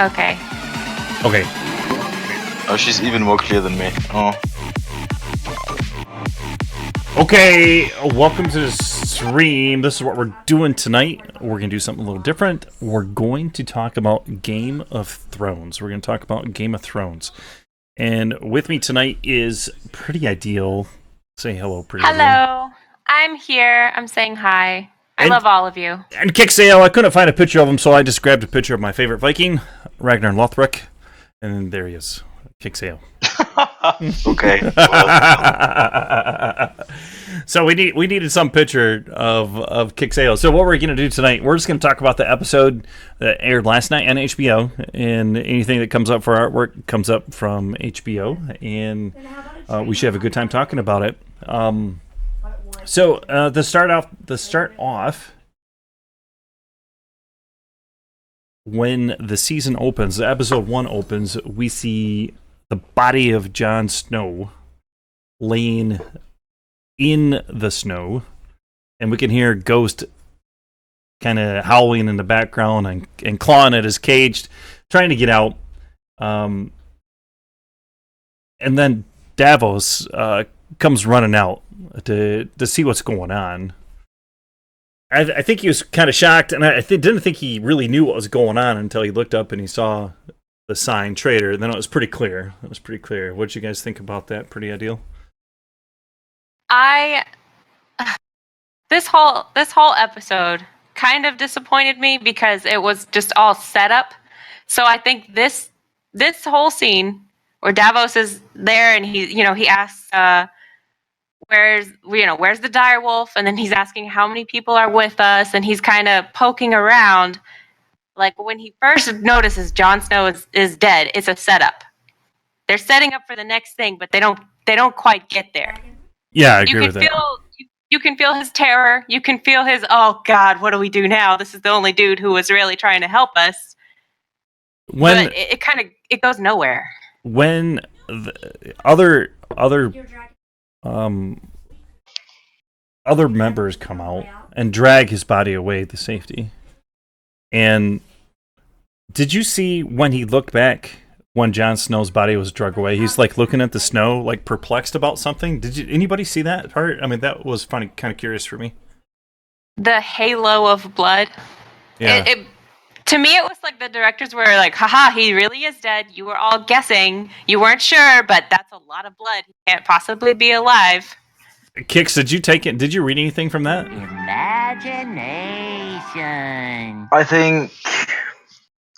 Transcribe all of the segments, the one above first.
Okay. Okay. Oh, she's even more clear than me. Oh. Okay, welcome to the stream. This is what we're doing tonight. We're going to do something a little different. We're going to talk about Game of Thrones. We're going to talk about Game of Thrones. And with me tonight is PrettyIdeal. Say hello, PrettyIdeal. Hello. I'm here. I'm saying hi. I love all of you. And Kixao. I couldn't find a picture of him, so I just grabbed a picture of my favorite Viking, Ragnar Lothbrok. And there he is, Kixao. Okay. So we needed some picture of Kixao. So what we're going to do tonight, we're just going to talk about the episode that aired last night on HBO, and anything that comes up for artwork comes up from HBO, and we should have a good time talking about it. So to start off, when the season opens, the episode 1 opens, we see the body of Jon Snow laying in the snow, and we can hear Ghost kind of howling in the background and clawing at his cage, trying to get out. And then Davos comes running out to see what's going on. I think he was kind of shocked, and I didn't think he really knew what was going on until he looked up and he saw the sign traitor. And then it was pretty clear. What did you guys think about that? PrettyIdeal? This whole episode kind of disappointed me because it was just all set up. So I think this whole scene where Davos is there and he asks where's the dire wolf, and then he's asking how many people are with us, and he's kind of poking around. Like when he first notices Jon Snow is dead, it's a setup. They're setting up for the next thing, but they don't quite get there. Yeah, I agree with that. You can feel his terror. You can feel his, oh God, what do we do now? This is the only dude who was really trying to help us. But it goes nowhere. When the other members come out and drag his body away to safety. And did you see when he looked back when Jon Snow's body was dragged away? He's like looking at the snow, like perplexed about something. Anybody see that part? I mean, that was funny, kind of curious for me. The halo of blood. Yeah. To me, it was like the directors were like, haha, he really is dead. You were all guessing. You weren't sure, but that's a lot of blood. He can't possibly be alive. Kix, did you take it? Did you read anything from that? Imagination. I think,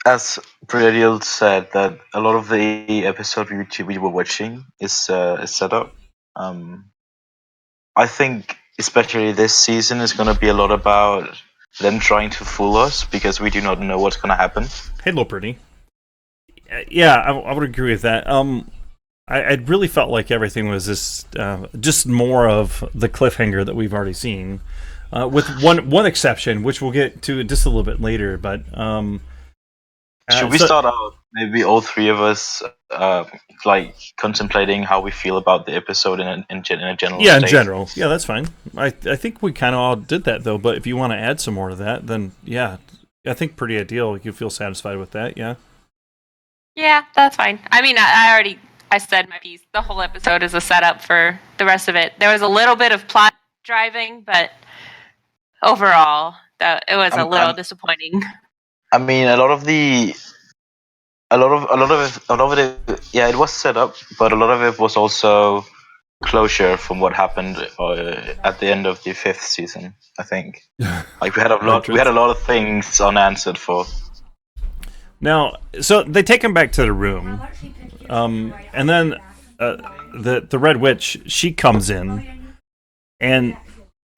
as PrettyIdeal said, that a lot of the episode we were watching is set up. I think, especially this season, is going to be a lot about them trying to fool us because we do not know what's going to happen. Hello, Pretty. Yeah, I would agree with that. I really felt like everything was just more of the cliffhanger that we've already seen, with one exception, which we'll get to just a little bit later. But should we start out, maybe all three of us, like contemplating how we feel about the episode in a general? Yeah, state? in general. Yeah, that's fine. I think we kind of all did that though. But if you want to add some more to that, then yeah, I think PrettyIdeal. You feel satisfied with that? Yeah. Yeah, that's fine. I mean, I said my piece. The whole episode is a setup for the rest of it. There was a little bit of plot driving, but overall, it was a little disappointing. I mean, a lot of it, yeah, it was set up, but a lot of it was also closure from what happened at the end of the 5th season. I think, like we had a lot of things unanswered for. Now, so they take him back to the room, and then the Red Witch, she comes in, and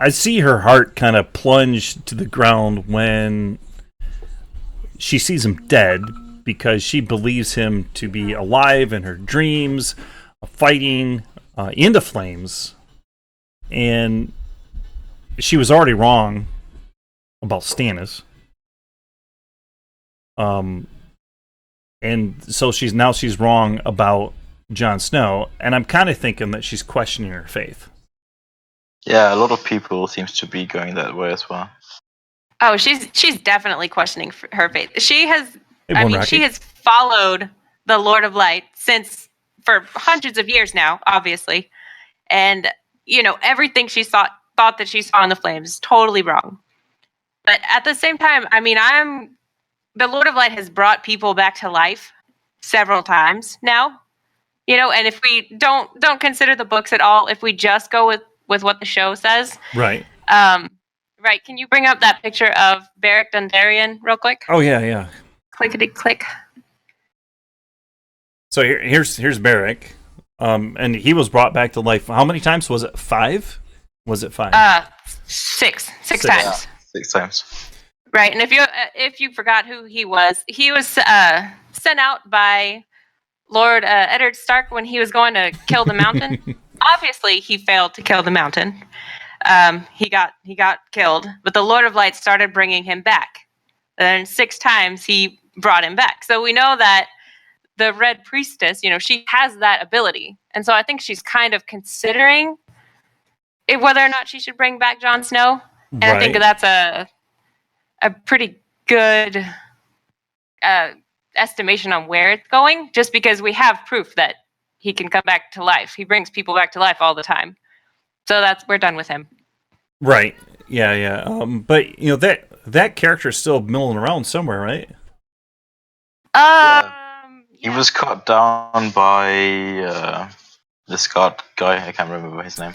I see her heart kind of plunge to the ground when she sees him dead, because she believes him to be alive in her dreams, fighting into flames, and she was already wrong about Stannis. And so she's wrong about Jon Snow, and I'm kind of thinking that she's questioning her faith. Yeah, a lot of people seems to be going that way as well. Oh, she's definitely questioning her faith. She has followed the Lord of Light for hundreds of years now, obviously. And, everything she thought that she saw in the flames is totally wrong. But at the same time, I mean, the Lord of Light has brought people back to life several times now. And if we don't consider the books at all, if we just go with what the show says. Right. Right. Can you bring up that picture of Beric Dondarrion real quick? Oh yeah. Clickety click. So here's Beric, and he was brought back to life. How many times was it? 5? Was it 5? Six times. Yeah, 6 times. Right. And if you forgot who he was sent out by Lord Eddard Stark when he was going to kill the Mountain. Obviously, he failed to kill the Mountain. He got killed, but the Lord of Light started bringing him back. And 6 times he brought him back. So we know that the Red Priestess, she has that ability. And so I think she's kind of considering whether or not she should bring back Jon Snow. And I think that's a pretty good estimation on where it's going, just because we have proof that he can come back to life. He brings people back to life all the time. So we're done with him. Right. Yeah. But that character is still milling around somewhere, right? He was cut down by the Scott guy. I can't remember his name.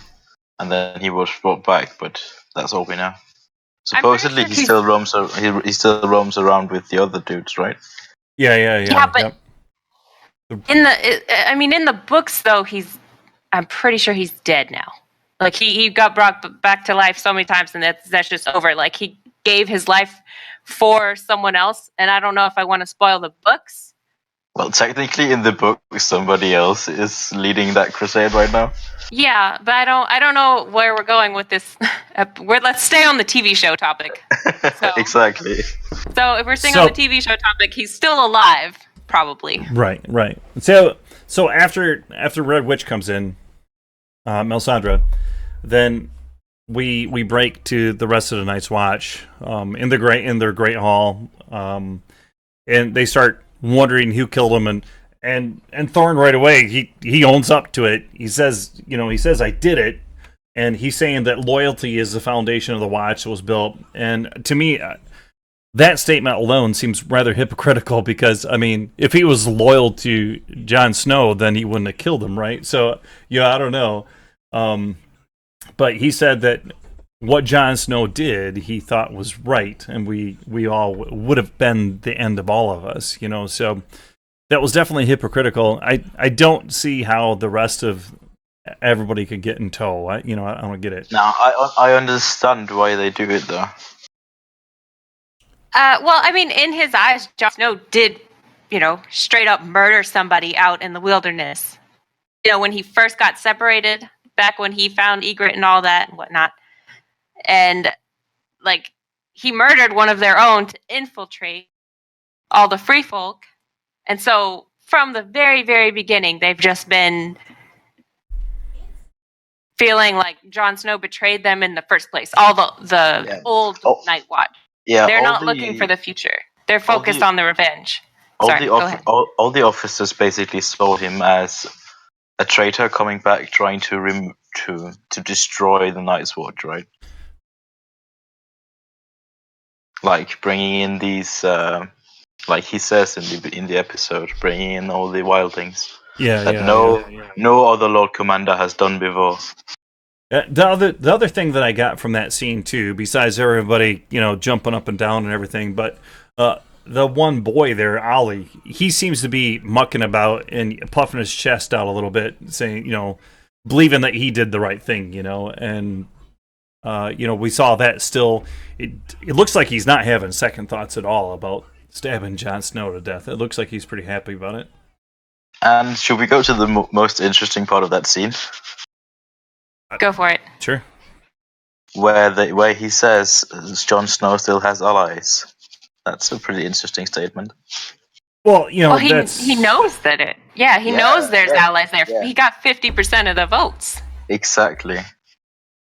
And then he was brought back, but that's all we know. Supposedly, sure he still roams. He still roams around with the other dudes, right? Yeah. Yeah, but in the books, though, I'm pretty sure he's dead now. Like he got brought back to life so many times, and that's just over. Like he gave his life for someone else, and I don't know if I want to spoil the books. Well, technically, in the book, somebody else is leading that crusade right now. Yeah, but I don't know where we're going with this. Let's stay on the TV show topic. So, exactly. So if we're staying on the TV show topic, he's still alive, probably. Right. So after Red Witch comes in, Melisandre, then we break to the rest of the Night's Watch in their great hall, and they start wondering who killed him, and Thorne right away he owns up to it. He says I did it, and he's saying that loyalty is the foundation of the Watch that was built. And to me, that statement alone seems rather hypocritical, because I mean, if he was loyal to Jon Snow, then he wouldn't have killed him, right? So I don't know. But he said that what Jon Snow did, he thought was right, and we all would have been the end of all of us, So that was definitely hypocritical. I don't see how the rest of everybody could get in tow. I don't get it. No, I understand why they do it though. Well, I mean, in his eyes, Jon Snow did, straight up murder somebody out in the wilderness. When he first got separated, back when he found Ygritte and all that and whatnot. And, he murdered one of their own to infiltrate all the free folk. And so, from the very, very beginning, they've just been feeling like Jon Snow betrayed them in the first place. All the old Night Watch. Yeah, they're not looking for the future. They're focused on the revenge. Sorry, go ahead. All the officers basically saw him as a traitor coming back, trying to destroy the Night's Watch, right? Like bringing in these, like he says in the episode, bringing in all the wildlings. No other Lord Commander has done before. The other thing that I got from that scene too, besides everybody jumping up and down and everything, but the one boy there, Ollie, he seems to be mucking about and puffing his chest out a little bit, saying believing that he did the right thing, and we saw that still. It looks like he's not having second thoughts at all about stabbing Jon Snow to death. It looks like he's pretty happy about it. And should we go to the most interesting part of that scene? Go for it. Sure. Where he says Jon Snow still has allies. That's a pretty interesting statement. Well, he knows that he knows there's allies there. Yeah. He got 50% of the votes. Exactly.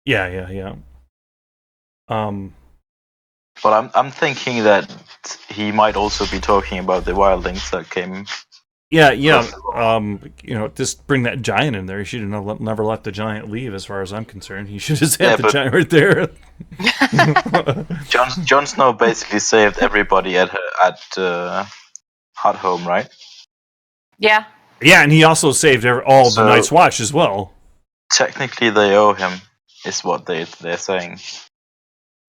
Yeah. But I'm thinking that he might also be talking about the wildlings that came. Yeah. Just bring that giant in there. He should have never let the giant leave, as far as I'm concerned. He should have just had the giant right there. Jon Snow basically saved everybody at Hot Home, right? Yeah. Yeah, and he also saved all the Night's Watch as well. Technically, they owe him, is what they're saying.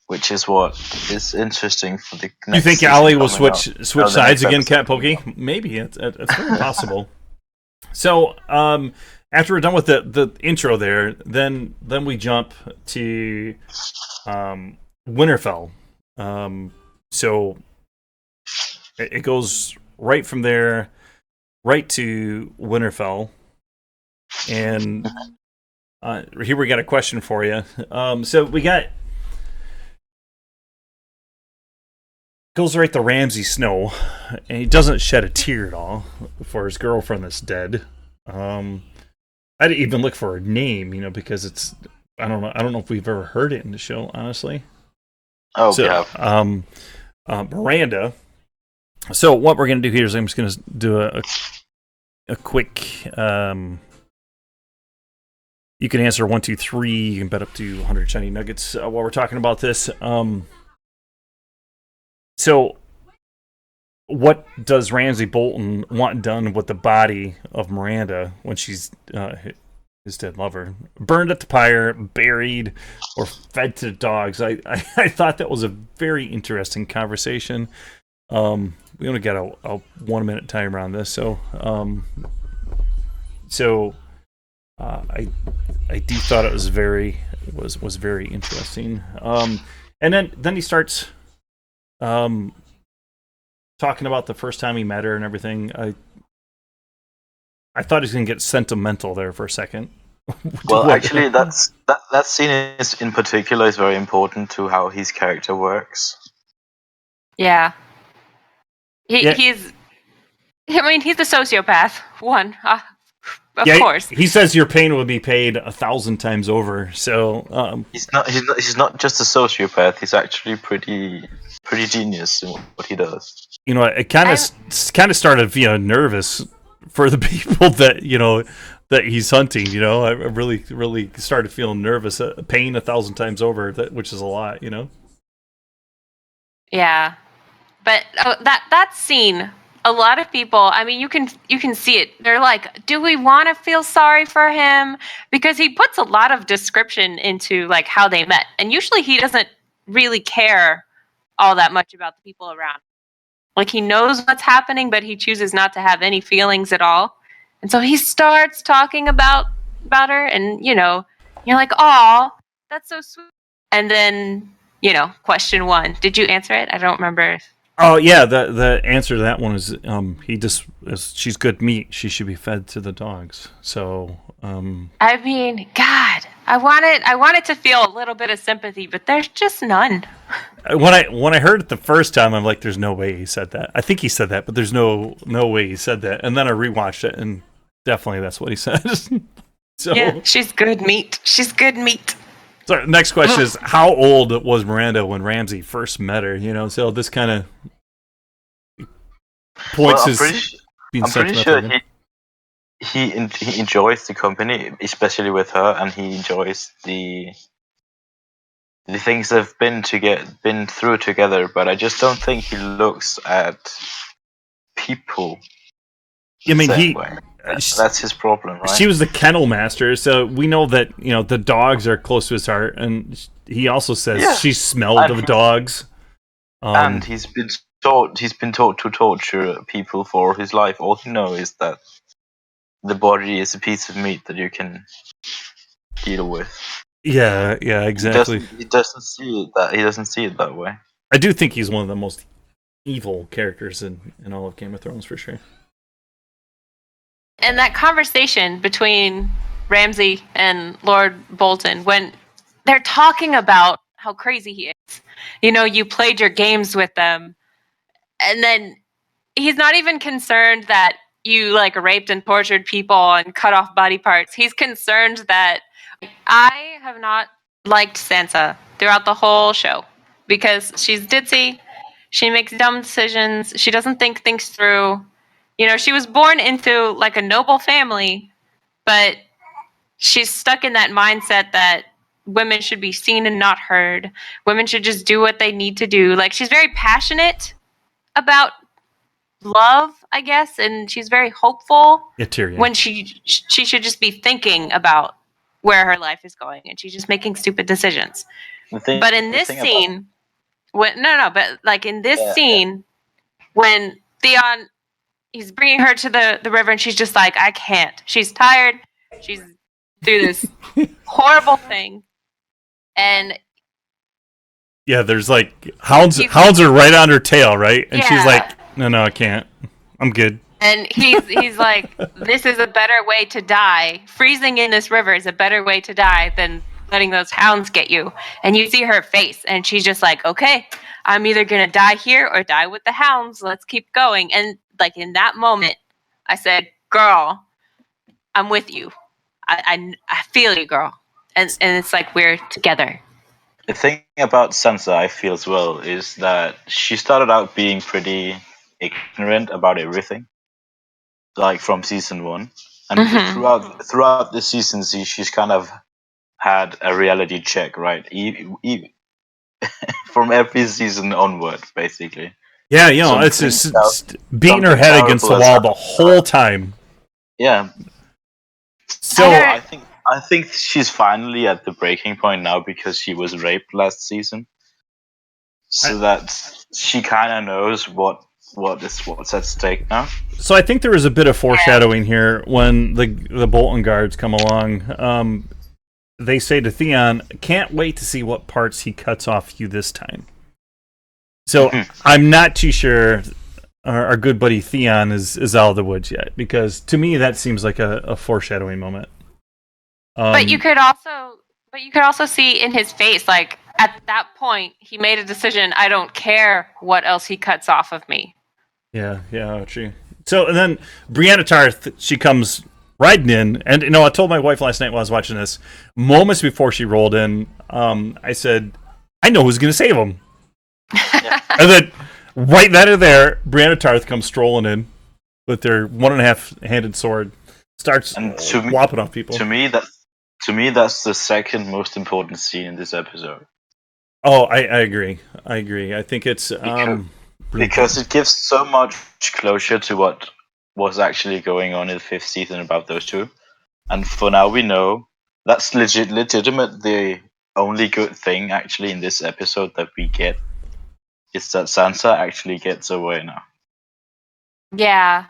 Which is what is interesting for the next. You think season Ali will coming switch up. sides again, Cat Pokey? Maybe it's very possible. So after we're done with the intro there, then we jump to Winterfell. So it goes right from there, right to Winterfell, and here we got a question for you. So we got. Goes right to Ramsay Snow, and he doesn't shed a tear at all for his girlfriend that's dead. I didn't even look for her name, because it's I don't know if we've ever heard it in the show, honestly. Oh, so, yeah. Miranda. So what we're gonna do here is I'm just gonna do a quick. You can answer 1, 2, 3. You can bet up to 100 shiny nuggets while we're talking about this. So, what does Ramsay Bolton want done with the body of Miranda when she's his dead lover? Burned at the pyre, buried, or fed to the dogs? I thought that was a very interesting conversation. We only got a 1 minute timer on this, so I do thought it was very interesting. And then he starts. Talking about the first time he met her and everything, I thought he was gonna get sentimental there for a second. Well, actually, that scene in particular is very important to how his character works. Yeah. He's. I mean, he's a sociopath. Of course. He says your pain will be paid 1,000 times over. So he's not just a sociopath. He's actually pretty genius in what he does. It kind of started nervous for the people that that he's hunting. I really started feeling nervous. Pain 1,000 times over, which is a lot. Yeah, but that scene. A lot of people, I mean, you can see it. They're like, do we want to feel sorry for him? Because he puts a lot of description into like how they met. And usually he doesn't really care all that much about the people around. Like he knows what's happening, but he chooses not to have any feelings at all. And so he starts talking about her and, you're like, "Aw, that's so sweet." And then, question 1. Did you answer it? I don't remember. Oh yeah, the answer to that one is she's good meat. She should be fed to the dogs. So I mean, God, I wanted to feel a little bit of sympathy, but there's just none. When I heard it the first time, I'm like, there's no way he said that. I think he said that, but there's no way he said that. And then I rewatched it, and definitely that's what he said. So yeah, she's good meat. She's good meat. So next question is, how old was Miranda when Ramsay first met her? So this kind of points I'm pretty sure he enjoys the company, especially with her, and he enjoys the things they've been through together. But I just don't think he looks at people. I mean, that's his problem, right? She was the kennel master, so we know that the dogs are close to his heart, and he also says she smelled of dogs. And he's been taught to torture people for his life. All he knows is that the body is a piece of meat that you can deal with. Yeah, exactly. He doesn't see it that way. I do think he's one of the most evil characters in all of Game of Thrones, for sure. And that conversation between Ramsay and Lord Bolton, when they're talking about how crazy he is, you played your games with them, and then he's not even concerned that you like raped and tortured people and cut off body parts. He's concerned that I have not liked Sansa throughout the whole show. because she's ditzy. She makes dumb decisions. She doesn't think things through. She was born into like a noble family, but she's stuck in that mindset that women should be seen and not heard. Women should just do what they need to do. Like, she's very passionate about love, I guess, and she's very hopeful when she should just be thinking about where her life is going, and she's just making stupid decisions. But in this scene, but like in this scene, when Theon, he's bringing her to the river, and she's just like, I can't. She's tired. She's through this horrible thing, and there's like hounds are right on her tail, right? And she's like, no, I can't. I'm good. And he's like, this is a better way to die. Freezing in this river is a better way to die than letting those hounds get you. And you see her face, and she's just like, okay, I'm either going to die here or die with the hounds. Let's keep going. And like in that moment, I said, girl, I'm with you. I feel you, girl. And it's like we're together. The thing about Sansa, I feel as well, is that she started out being pretty ignorant about everything, like from season 1, and throughout the seasons, she's kind of had a reality check, right? From every season onward, basically. Yeah, it's just beating her head against the wall the whole time. Yeah. So I think she's finally at the breaking point now because she was raped last season. So that she kind of knows what's at stake now. So I think there was a bit of foreshadowing here when the Bolton guards come along. They say to Theon, "Can't wait to see what parts he cuts off you this time." So I'm not too sure our good buddy Theon is out of the woods yet, because to me that seems like a foreshadowing moment. But you could also see in his face, like at that point, he made a decision. I don't care what else he cuts off of me. Yeah, true. So and then Brianna Tarth, she comes riding in, and I told my wife last night while I was watching this, moments before she rolled in, I said, I know who's going to save him. And then right then and there, Brianna Tarth comes strolling in with their 1.5-handed sword, starts whopping off people. To me, that's the second most important scene in this episode. Oh, I agree. I think it's because it gives so much closure to what was actually going on in the 5th season about those two, and for now we know that's legitimate. The only good thing actually in this episode that we get is that Sansa actually gets away now. Yeah,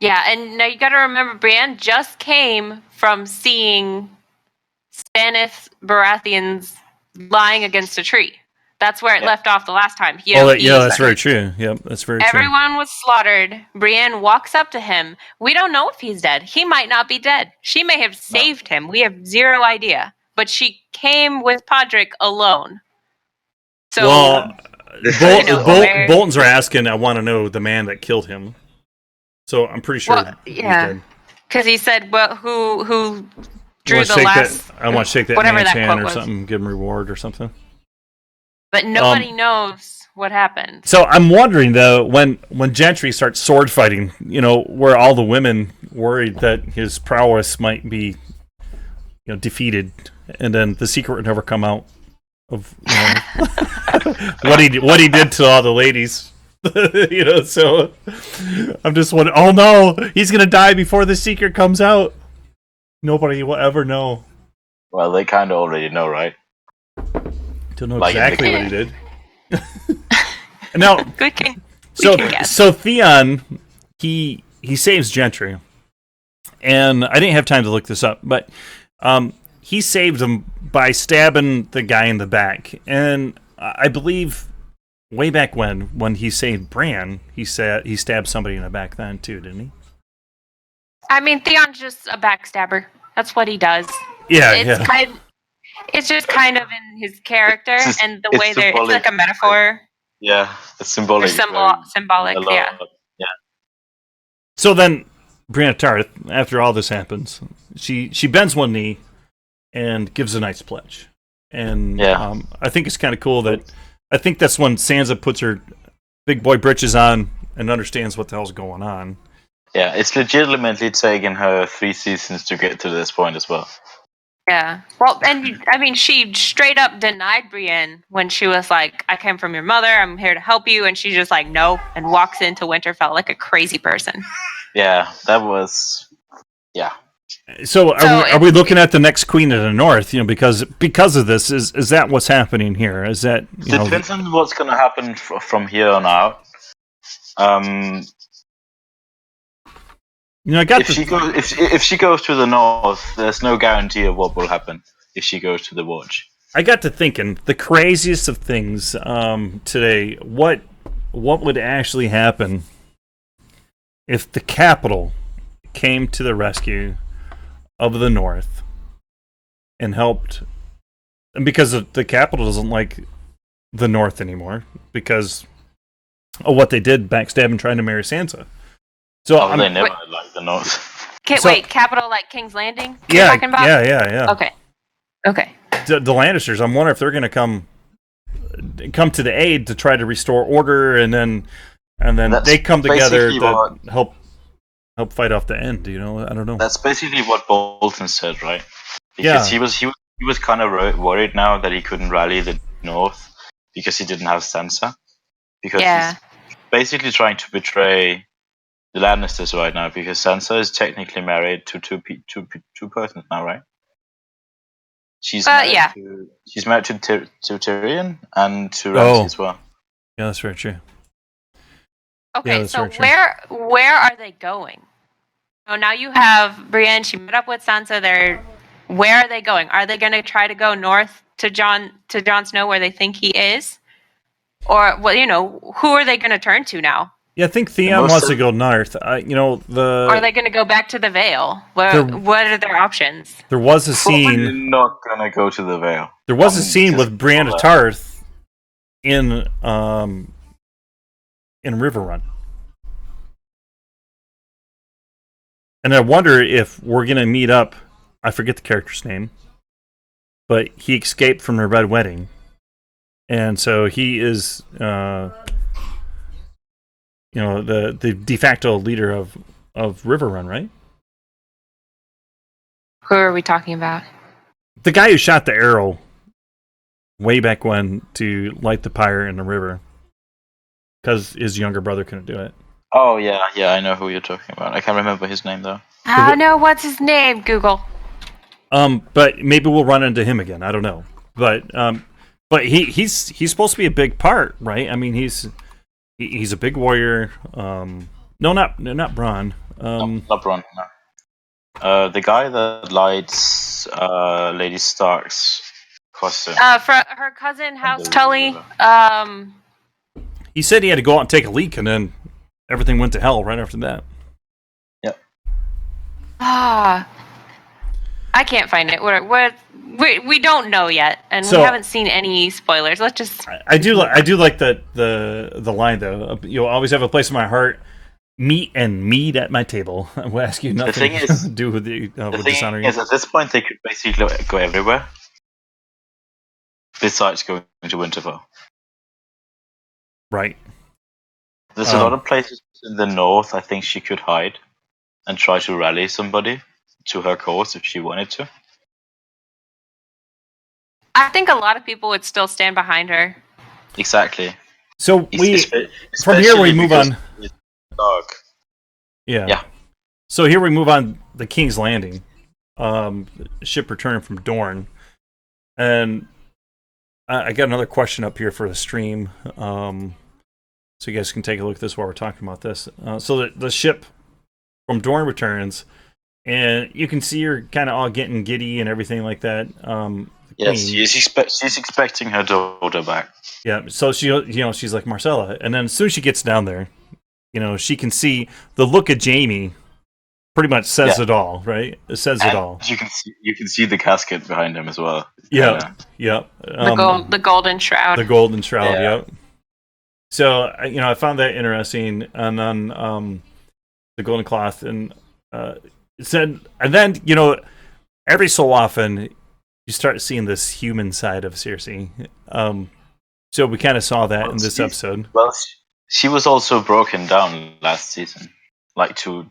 and now you got to remember, Brienne just came from seeing Stannis Baratheon's lying against a tree. That's where it left off the last time. That's very true. Yep, that's very true. Everyone was slaughtered. Brienne walks up to him. We don't know if he's dead. He might not be dead. She may have saved him. We have zero idea. But she came with Podrick alone. So, Boltons are asking, I want to know the man that killed him. So I'm pretty sure he's dead. Because he said, well, who drew the last... I want to shake that man's hand or something, give him a reward or something. But nobody knows what happened. So I'm wondering, though, when Gendry starts sword fighting, where all the women worried that his prowess might be, defeated, and then the secret would never come out of what he did to all the ladies. So I'm just wondering, oh no, he's gonna die before the secret comes out. Nobody will ever know. Well, they kind of already know, right? Don't know exactly what he did. Now, so Theon, he saves Gentry, and I didn't have time to look this up, but he saved him by stabbing the guy in the back, and I believe way back when he saved Bran, he stabbed somebody in the back then too, didn't he? I mean, Theon's just a backstabber. That's what he does. Yeah, It's just kind of in his character and the way it's like a metaphor. Yeah, it's symbolic. Symbolic, yeah. So then, Brianna Tarth, after all this happens, she bends one knee and gives a knight's pledge. And I think it's kind of cool that I think that's when Sansa puts her big boy britches on and understands what the hell's going on. Yeah, it's legitimately taken her 3 seasons to get to this point as well. Yeah. Well, and I mean, she straight up denied Brienne when she was like, "I came from your mother. I'm here to help you," and she's just like, "No," and walks into Winterfell like a crazy person. Yeah, that was. Yeah. So are we looking at the next Queen of the North? Because of this, is that what's happening here? Is that Depends on what's going to happen from here on out. If she goes to the north, there's no guarantee of what will happen if she goes to the Watch. I got to thinking the craziest of things today. What would actually happen if the capital came to the rescue of the North and helped? And because the capital doesn't like the North anymore because of what they did, backstabbing, trying to marry Sansa. So they never liked the North. Wait, capital like King's Landing? Yeah, talking about? Yeah. Okay. The Lannisters. I'm wondering if they're going to come to the aid to try to restore order, and then they come together to help fight off the end. I don't know. That's basically what Bolton said, right? Because he was kind of worried now that he couldn't rally the North because he didn't have Sansa. Because he's basically trying to betray the Lannisters right now, because Sansa is technically married to two persons now, right? She's married to Tyrion and to Ramsay as well. Yeah, that's very true. Okay, so where are they going? Oh, now you have Brienne. She met up with Sansa. Where are they going? Are they going to try to go north to Jon Snow, where they think he is, or who are they going to turn to now? Yeah, I think Theon wants to go north. Or are they going to go back to the Vale? What are their options? There was a scene. They're not going to go to the Vale. There was a scene with Brienne of Tarth in Riverrun. And I wonder if we're going to meet up. I forget the character's name. But he escaped from the Red Wedding. And so he is the de facto leader of Riverrun, right? Who are we talking about? The guy who shot the arrow way back when to light the pyre in the river. Because his younger brother couldn't do it. Oh, yeah, I know who you're talking about. I can't remember his name, though. Oh, no, what's his name? Google. But maybe we'll run into him again. I don't know. But he's supposed to be a big part, right? I mean, he's a big warrior. No, not Bronn. Not Bronn, no. The guy that lights Lady Stark's costume. For her cousin, House Tully. He said he had to go out and take a leak, and then everything went to hell right after that. Yep. I can't find it. We don't know yet, and we haven't seen any spoilers. Let's just. I do like the line though. You'll always have a place in my heart. Meat and mead at my table. I will ask you nothing to do with the dishonoring. At this point, they could basically go everywhere, besides going to Winterfell. Right. There's a lot of places in the north I think she could hide and try to rally somebody to her cause if she wanted to. I think a lot of people would still stand behind her. Exactly. So from here we move on. Dark. Yeah. So here we move on the King's Landing. Ship returning from Dorne. And I got another question up here for the stream. So you guys can take a look at this while we're talking about this. So the ship from Dorne returns, and you can see her kind of all getting giddy and everything like that. Yes, she's expecting her daughter back. Yeah, so she's like Marcella, and then as soon as she gets down there, she can see the look of Jaime. Pretty much says it all, right? It says it all. You can see the casket behind him as well. Yeah. The golden shroud. The golden shroud. Yeah. Yep. So I found that interesting, and then the golden cloth, and it said, and then every so often you start seeing this human side of Cersei. So we kind of saw that Well, in this episode. Well, she was also broken down last season, like to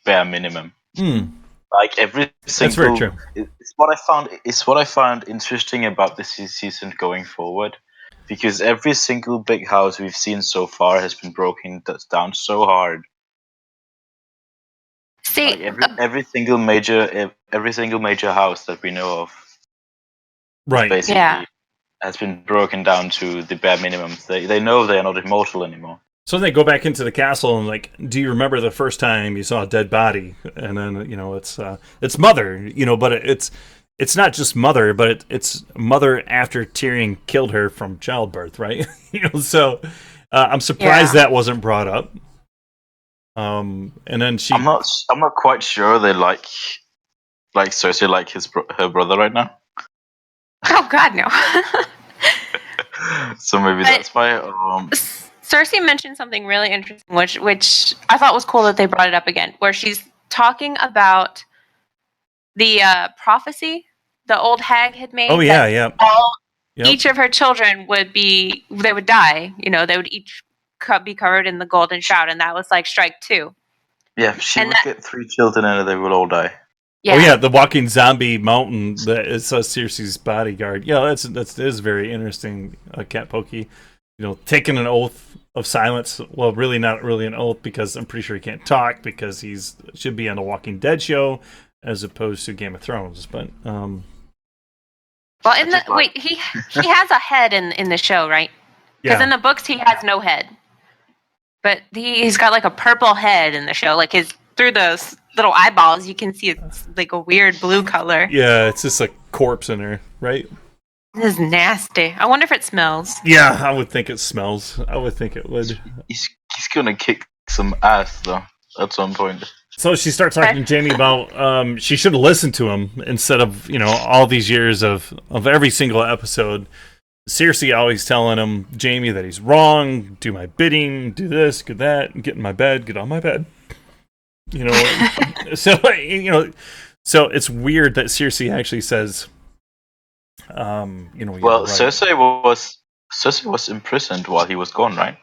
bare minimum. Like every single. That's very true. It's what I found. It's what I found interesting about this season going forward, because every single big house we've seen so far has been broken down so hard. See, Like every single major house that we know of, Right. basically, has been broken down to the bare minimum. They know they are not immortal anymore. So then they go back into the castle and like, do you remember the first time you saw a dead body? And then it's Mother, but it's not just Mother, but it's Mother after Tyrion killed her from childbirth, right? So I'm surprised that wasn't brought up. And then I'm not quite sure they like Cersei like her brother right now. Oh God, no. So maybe that's why. Cersei mentioned something really interesting, which I thought was cool that they brought it up again, where she's talking about the prophecy the old hag had made. Oh yeah. Each of her children would die. They would each be covered in the golden shroud, and that was like strike 2. Yeah, she would get 3 children and they would all die. Yeah. Oh yeah, the walking zombie mountain that is Cersei's bodyguard. Yeah, that is very interesting. Cat Pokey, taking an oath of silence. Well, really not really an oath, because I'm pretty sure he can't talk because should be on the Walking Dead show as opposed to Game of Thrones. But well, he has a head in the show, right? Because in the books he has no head, but he's got like a purple head in the show. Like through those little eyeballs, you can see it's like a weird blue color. Yeah, it's just a corpse in there, right? This is nasty. I wonder if it smells. Yeah, I would think it smells. I would think it would. He's gonna kick some ass though at some point. So she starts talking to Jamie about she should have listened to him instead of all these years of every single episode. Cersei always telling him, Jamie, that he's wrong. Do my bidding. Do this. Do that. Get in my bed. Get on my bed. So it's weird that Cersei actually says, Well, right. Cersei was imprisoned while he was gone, right?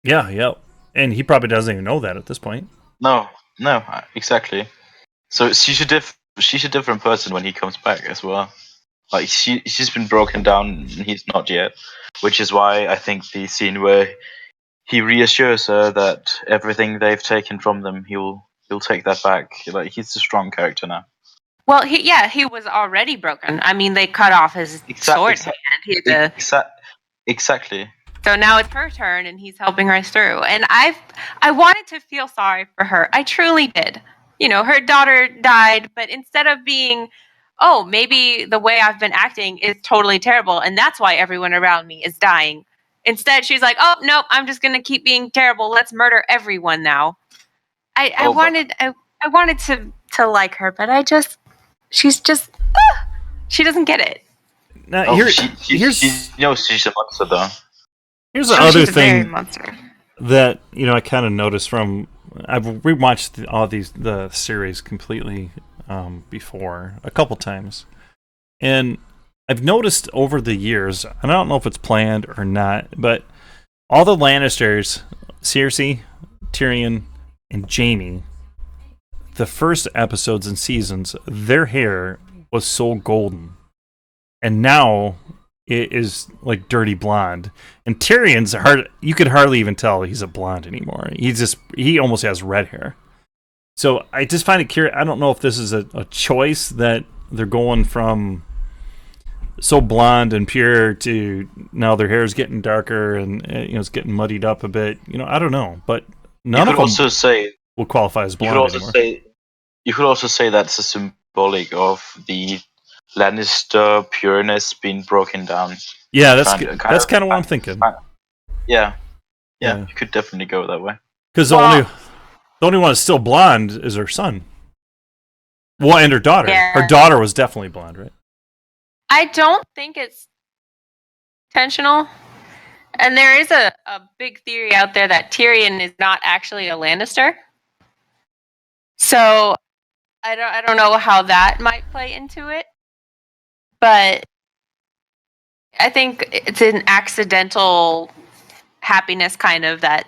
Yeah, and he probably doesn't even know that at this point. No, exactly. So she's a different person when he comes back as well. Like she's been broken down, and he's not yet, which is why I think the scene where he reassures her that everything they've taken from them, he'll take that back. Like he's a strong character now. Well, he was already broken. I mean, they cut off his sword hand. Exactly. So now it's her turn, and he's helping her through. And I wanted to feel sorry for her. I truly did. Her daughter died, but instead of being, oh, maybe the way I've been acting is totally terrible, and that's why everyone around me is dying. Instead, she's like, oh, nope, I'm just going to keep being terrible. Let's murder everyone now. I wanted to like her, but she's just, she doesn't get it. Now, she's a monster, though. Here's the other thing that I kind of noticed from I've rewatched all the series completely before a couple times, and I've noticed over the years, and I don't know if it's planned or not, but all the Lannisters, Cersei, Tyrion, and Jaime, the first episodes and seasons, their hair was so golden, and now it is like dirty blonde. And Tyrion's you could hardly even tell he's a blonde anymore. He almost has red hair. So I just find it curious. I don't know if this is a choice that they're going from so blonde and pure to now their hair is getting darker and it's getting muddied up a bit. I don't know, but none of them will qualify as blonde anymore. You could also say that's a symbolic of the Lannister pureness being broken down. Yeah, that's kind of what I'm thinking. Yeah, you could definitely go that way. Because the only one that's still blonde is her son. Well, and her daughter. Yeah. Her daughter was definitely blonde, right? I don't think it's intentional. And there is a big theory out there that Tyrion is not actually a Lannister. So I don't know how that might play into it. But I think it's an accidental happiness kind of that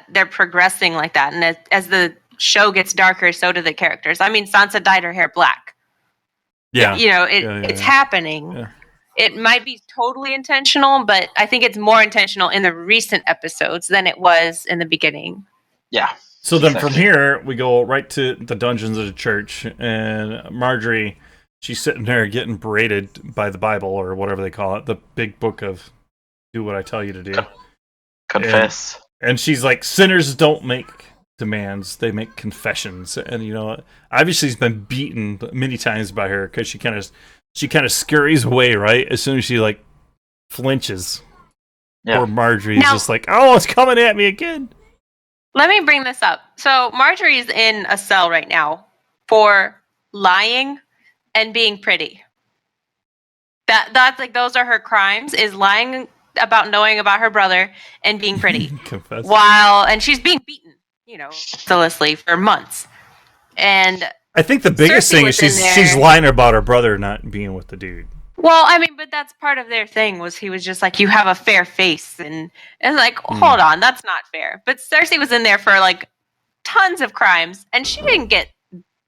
they're progressing like that, and as the show gets darker, so do the characters. I mean, Sansa dyed her hair black. Yeah. It's happening. Yeah. It might be totally intentional, but I think it's more intentional in the recent episodes than it was in the beginning. Yeah. So then from here, we go right to the dungeons of the church, and Marjorie, she's sitting there getting berated by the Bible, or whatever they call it, the big book of do what I tell you to do. Confess. And she's like, sinners don't make demands, they make confessions. And, you know, obviously he's been beaten many times by her, because she kind of scurries away, right? As soon as she, like, flinches. Yeah. Or Marjorie's just like, oh, it's coming at me again. Let me bring this up. So Marjorie's in a cell right now for lying and being pretty. That's like, those are her crimes, is lying about knowing about her brother and being pretty. Confess. And she's being beaten, you know, mercilessly for months. And I think the biggest thing is she's lying about her brother not being with the dude. Well, I mean, but that's part of their thing, was he was just like, you have a fair face, and like, hold on, that's not fair. But Cersei was in there for like tons of crimes, and she didn't get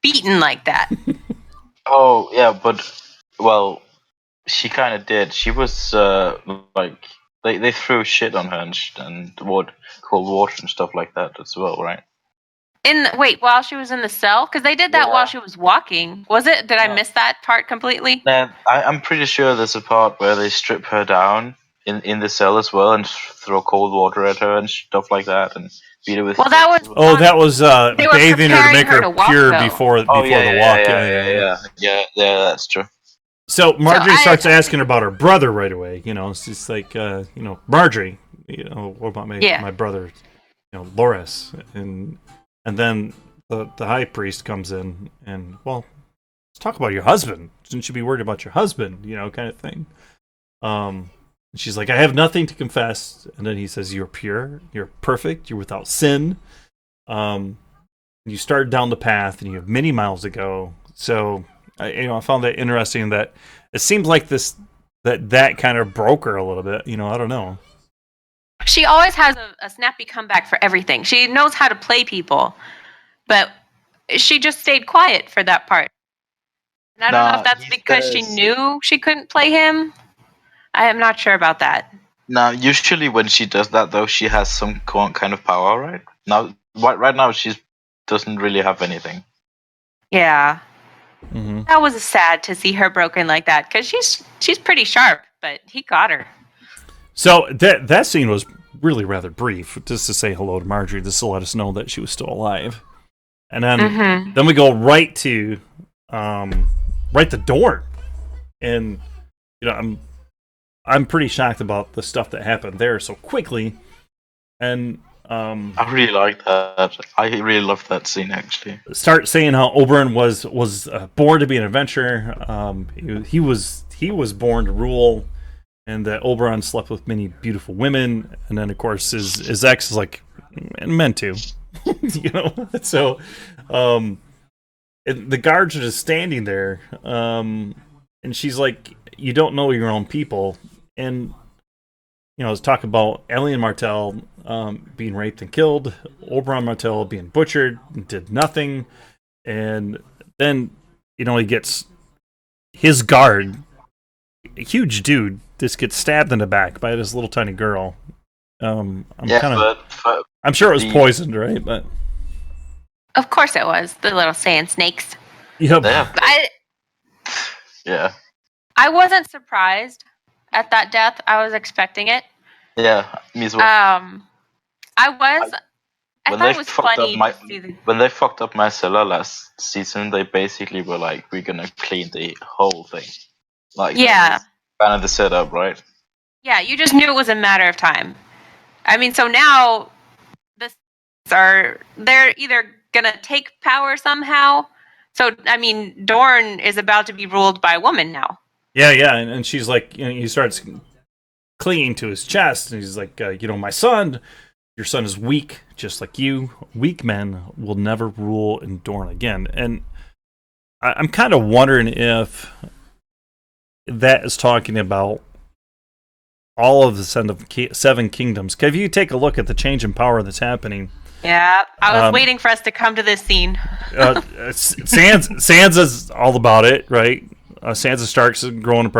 beaten like that. Oh yeah, but well, she kind of did. She was like they threw shit on her and cold water and stuff like that as well, right? While she was in the cell? Because they did that while she was walking. Was it? Did I miss that part completely? I'm pretty sure there's a part where they strip her down in the cell as well and throw cold water at her and stuff like that and beat her with. Well, that was. That was bathing her to make her pure before the walk. Yeah, that's true. So Marjorie starts asking about her brother right away. You know, it's just like, Marjorie, you know, what about my brother, you know, Loras, and then the high priest comes in and, well, let's talk about your husband. Shouldn't you be worried about your husband, you know, kind of thing. And she's like, I have nothing to confess. And then he says, you're pure, you're perfect, you're without sin. You started down the path and you have many miles to go. So, I found that interesting that it seems like that kind of broke her a little bit. You know, I don't know. She always has a snappy comeback for everything. She knows how to play people, but she just stayed quiet for that part. And I don't know if that's because she knew she couldn't play him. I am not sure about that. Now, usually when she does that, though, she has some kind of power, right? Right now, she doesn't really have anything. Yeah. Mm-hmm. That was sad to see her broken like that, because she's pretty sharp, but he got her. So that scene was really rather brief, just to say hello to Marjorie, just to let us know that she was still alive. And then we go right to the door. And, you know, I'm pretty shocked about the stuff that happened there so quickly. And I really like that. I really loved that scene, actually. Start saying how Oberyn was born to be an adventurer. He was born to rule, and that Oberyn slept with many beautiful women. And then, of course, his ex is like, meant to, you know. So, the guards are just standing there, and she's like, "You don't know your own people," and you know, let's talk about Alien Martell being raped and killed, Oberyn Martell being butchered and did nothing, and then, you know, he gets his guard, a huge dude, just gets stabbed in the back by this little tiny girl. I'm sure it was poisoned, right? But of course it was, the little sand snakes. Yep. Yeah. I wasn't surprised at that death. I was expecting it. Yeah, me as well. I thought it was funny. When they fucked up Marcella last season, they basically were like, "We're gonna clean the whole thing." Like, yeah, kind of the setup, right? Yeah, you just knew it was a matter of time. I mean, so now they're either gonna take power somehow. So I mean, Dorne is about to be ruled by a woman now. Yeah, and she's like, you know, he starts clinging to his chest, and he's like, you know, my son, your son is weak, just like you. Weak men will never rule in Dorne again. And I'm kind of wondering if that is talking about all of the seven kingdoms. If you take a look at the change in power that's happening. Yeah, I was waiting for us to come to this scene. Sansa's all about it, right? Sansa Stark's growing the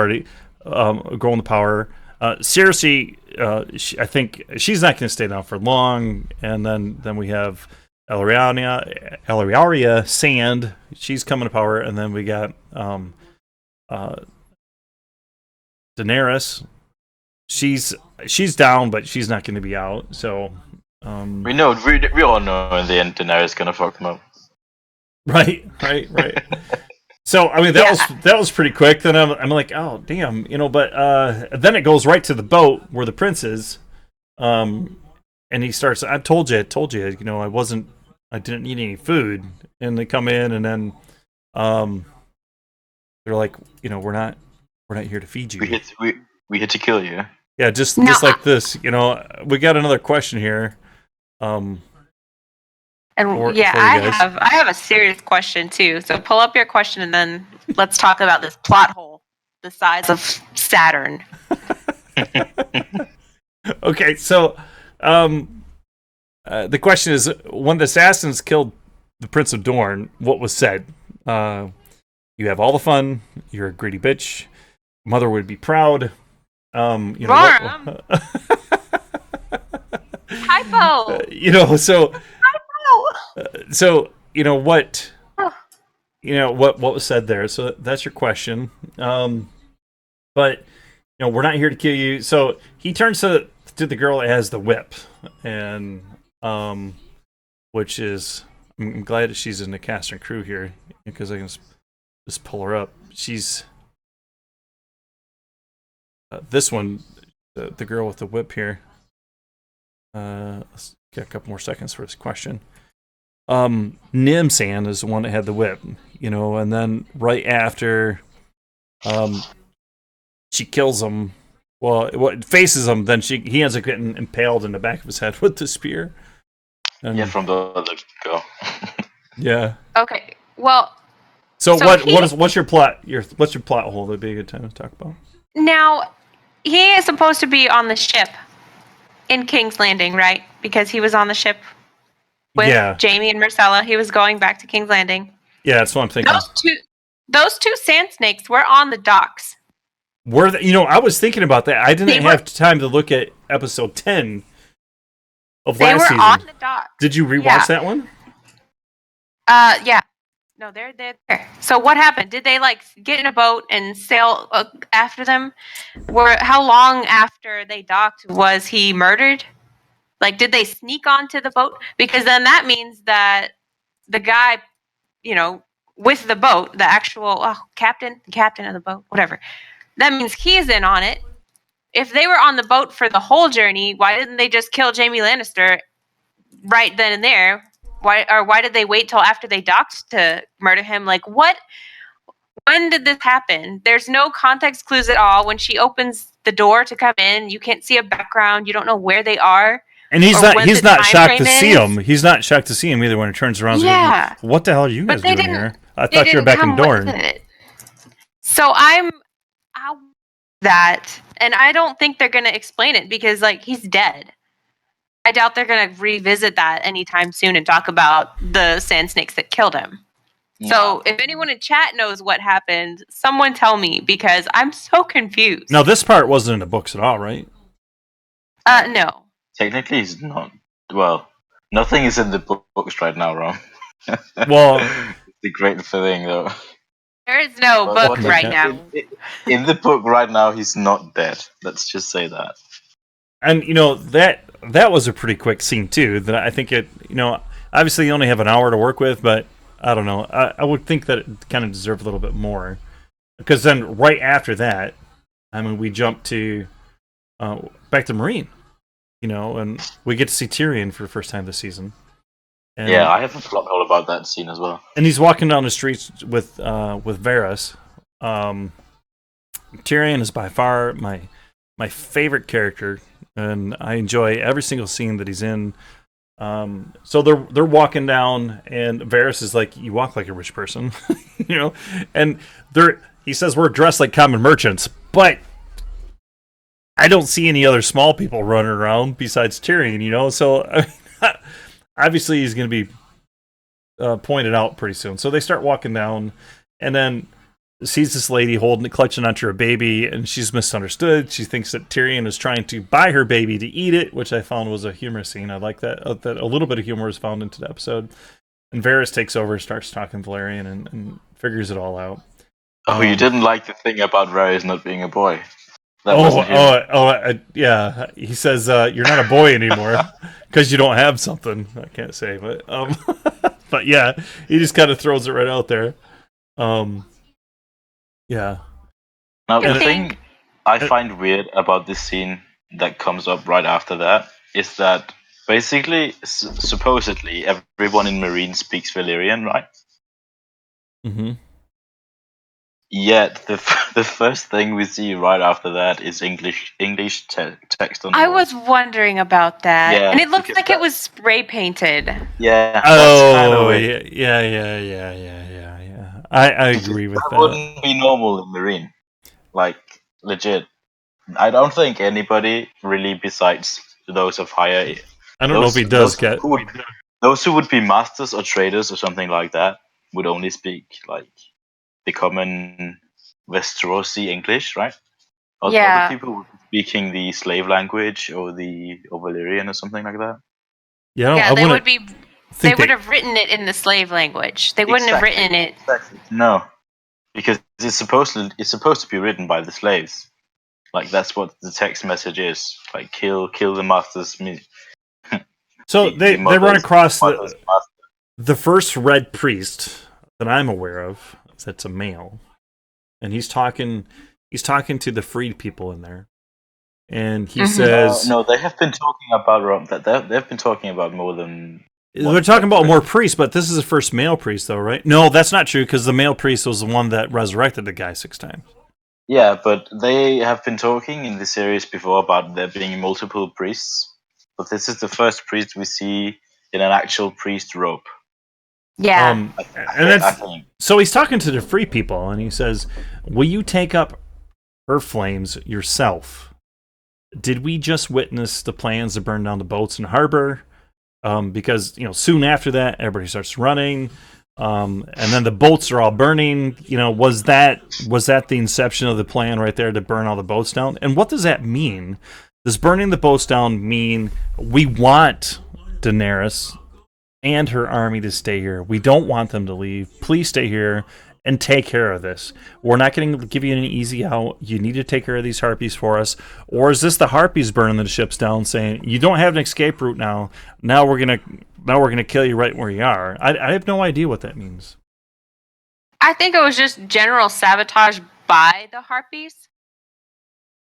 power. Cersei, I think she's not going to stay down for long. And then we have Elaria Sand. She's coming to power, and then we got Daenerys. She's down, but she's not going to be out. So we all know in the end Daenerys gonna fuck them up. Right. So I mean that was pretty quick. Then I'm like, oh damn, But then it goes right to the boat where the prince is, and he starts. I told you, I didn't need any food, and they come in, and then they're like, we're not here to feed you. We hit to kill you. Yeah, just like this. We got another question here. I have a serious question too. So pull up your question and then let's talk about this plot hole the size of Saturn. Okay, so the question is, when the assassins killed the Prince of Dorne, what was said? You have all the fun. You're a greedy bitch. Mother would be proud. Typo. What was said there. So that's your question. But we're not here to kill you. So he turns to the girl that has the whip, and which is, I'm glad that she's in the cast and crew here because I can just pull her up. She's this one, the girl with the whip here. Let's get a couple more seconds for this question. Nimsan is the one that had the whip, and then right after she kills him, faces him, then he ends up getting impaled in the back of his head with the spear. And, from the other go. Yeah. Okay. Well. So what's your plot? What's your plot hole? That'd be a good time to talk about. Now, he is supposed to be on the ship in King's Landing, right? Because he was on the ship with Jamie and Myrcella. He was going back to King's Landing. Yeah, that's what I'm thinking. Those two sand snakes were on the docks. Were they, I was thinking about that. I didn't have time to look at episode 10 of last season. They were on the docks. Did you rewatch that one? Yeah. No, they're there. So what happened? Did they get in a boat and sail after them? How long after they docked was he murdered? Did they sneak onto the boat? Because then that means that the guy, with the boat, the actual captain of the boat, whatever. That means he's in on it. If they were on the boat for the whole journey, why didn't they just kill Jaime Lannister right then and there? Why did they wait till after they docked to murder him? When did this happen? There's no context clues at all. When she opens the door to come in, you can't see a background. You don't know where they are. And he's not shocked to see him. He's not shocked to see him either when it turns around. Yeah. What the hell are you guys doing here? I thought you were back in Dorne. So I'm out that, and I don't think they're going to explain it because he's dead. I doubt they're going to revisit that anytime soon and talk about the sand snakes that killed him. Yeah. So if anyone in chat knows what happened, someone tell me because I'm so confused. Now, this part wasn't in the books at all, right? No. Technically, it's not. Well, nothing is in the books right now, Ron. Well, the great thing, though. There is no book right now. In the book right now, he's not dead. Let's just say that. And that was a pretty quick scene too. That I think it, obviously you only have an hour to work with, but I don't know. I would think that it kind of deserved a little bit more, because then right after that, we jump to back to Marine, and we get to see Tyrion for the first time this season. And, yeah, I have a plot hole about that scene as well. And he's walking down the streets with Varys. Tyrion is by far my favorite character, and I enjoy every single scene that he's in. So they're walking down, and Varys is like, "You walk like a rich person," and he says we're dressed like common merchants, but I don't see any other small people running around besides Tyrion, you know. So I mean, obviously he's going to be pointed out pretty soon. So they start walking down, and then sees this lady clutching onto her baby, and she's misunderstood. She thinks that Tyrion is trying to buy her baby to eat it, which I found was a humorous scene. I like that. That a little bit of humor was found into the episode. And Varys takes over, starts talking Valerian, and figures it all out. Oh, you didn't like the thing about Varys not being a boy. That yeah. He says you're not a boy anymore because you don't have something. I can't say, but but yeah, he just kind of throws it right out there. Yeah. Now, the thing I find weird about this scene that comes up right after that is that basically, supposedly, everyone in Marine speaks Valyrian, right? Mm-hmm. Yet the first thing we see right after that is English text on the I wall. was wondering about that, Yeah, and it looked because like it was spray painted. Yeah. Oh, yeah. I agree with that. Wouldn't be normal in Marine, like legit. I don't think anybody really, besides those of higher. I don't know if he does get those who would be masters or traders or something like that would only speak like the common Westerosi English, right? Yeah. Other people would be speaking the slave language or the Valyrian or something like that. Yeah, they would be. They would have written it in the slave language. They wouldn't have written it. Exactly. No, because it's supposed to be written by the slaves. Like that's what the text message is. Like kill the masters. So they run across the first red priest that I'm aware of. That's a male, and he's talking to the freed people in there, and he says, "No, they have been talking about that. They've been talking about more than." They're talking about more priests, but this is the first male priest, though, right? No, that's not true, because the male priest was the one that resurrected the guy 6 times. Yeah, but they have been talking in the series before about there being multiple priests. But this is the first priest we see in an actual priest robe. Yeah. So he's talking to the free people, and he says, "Will you take up her flames yourself? Did we just witness the plans to burn down the boats in harbor? Because soon after that, everybody starts running, and then the boats are all burning. Was that the inception of the plan right there to burn all the boats down? And what does that mean? Does burning the boats down mean we want Daenerys and her army to stay here? We don't want them to leave. Please stay here and take care of this. We're not going to give you any easy out. You need to take care of these harpies for us." Or is this the harpies burning the ships down, saying, "You don't have an escape route now. Now we're gonna kill you right where you are"? I have no idea what that means. I think it was just general sabotage by the harpies,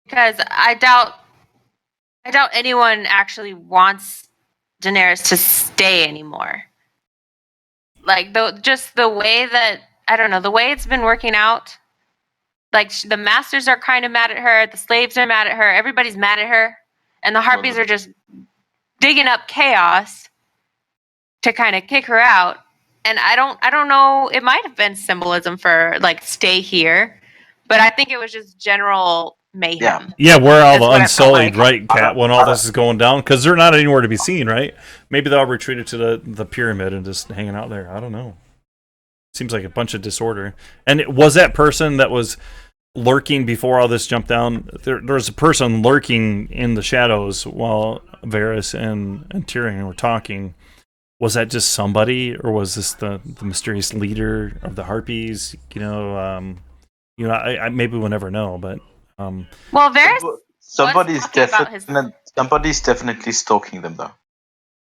because I doubt anyone actually wants Daenerys to stay anymore. Like the way that, I don't know, the way it's been working out, like the masters are kind of mad at her, the slaves are mad at her, everybody's mad at her, and the harpies are just digging up chaos to kind of kick her out. And I don't know, it might have been symbolism for like stay here, but I think it was just general mayhem. Yeah, we're all the Unsullied, right, Kat, when all this is going down, because they're not anywhere to be seen, right? Maybe they'll retreat to the pyramid and just hanging out there. I don't know. Seems like a bunch of disorder. And was that person that was lurking before all this jumped down? There was a person lurking in the shadows while Varys and Tyrion were talking. Was that just somebody, or was this the mysterious leader of the Harpies? I maybe we'll never know. But well, Varys, somebody's definitely stalking them, though.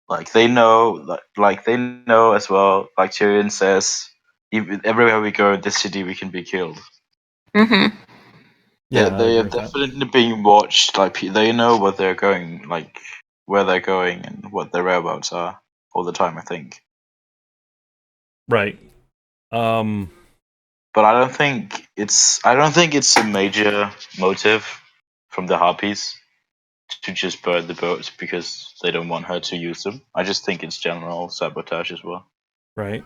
Like they know, they know as well. Like Tyrion says, everywhere we go in this city, we can be killed. Mm-hmm. Yeah, they are definitely being watched. Like they know what they're going, like where they're going and what their whereabouts are all the time. I think. Right. But I don't think it's a major motive from the Harpies to just burn the boats because they don't want her to use them. I just think it's general sabotage as well. Right.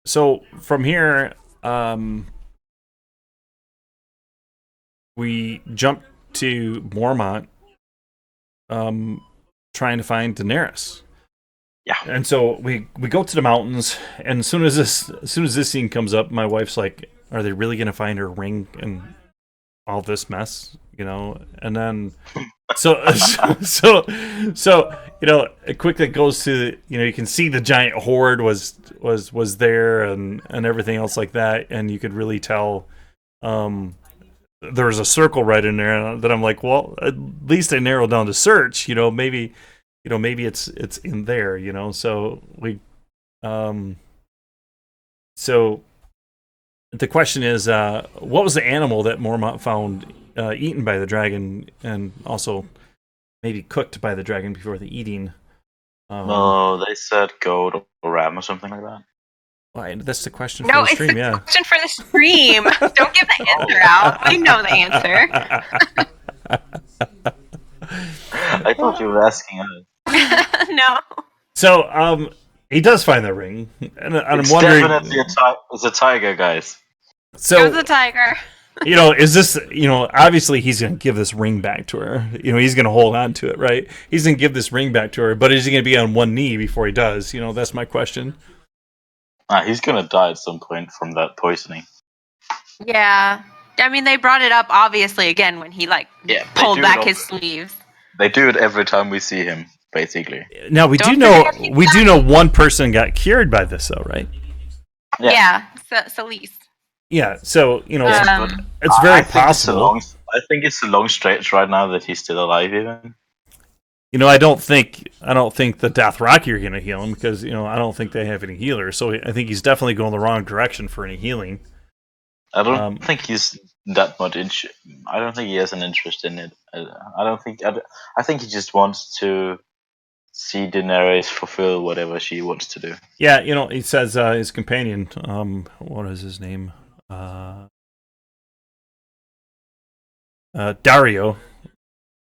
So from here, we jump to Mormont, trying to find Daenerys. Yeah. And so we go to the mountains, and as soon as this scene comes up, my wife's like, "Are they really going to find her ring and all this mess?" And then so it quickly goes to you can see the giant horde was there and everything else like that, and you could really tell there was a circle right in there that I'm like, well, at least I narrowed down the search. Maybe it's in there. So we so the question is, what was the animal that Mormont found eaten by the dragon, and also maybe cooked by the dragon before the eating? They said goat or ram or something like that. Well, that's the question No, for the it's stream. the question for the stream. Don't give the answer out. I know the answer. I thought you were asking us. No. So, he does find the ring, and I'm It's wondering. definitely it's a tiger, guys. So It was a tiger. is this, obviously he's going to give this ring back to her. He's going to hold on to it, right? He's going to give this ring back to her, but is he going to be on one knee before he does? That's my question. He's gonna die at some point from that poisoning. Yeah. I mean, they brought it up, obviously, again, when he, pulled back his sleeves. They do it every time we see him, basically. Now, we do know one person got cured by this, though, right? Yeah. Celise. Yeah, so, Um, it's very possible. I think it's a long stretch right now that he's still alive, even. I don't think the Dothraki are going to heal him, because I don't think they have any healers. So I think he's definitely going the wrong direction for any healing. I don't think he's that much. I don't think he has an interest in it. I think he just wants to see Daenerys fulfill whatever she wants to do. Yeah, he says his companion. What is his name? Dario.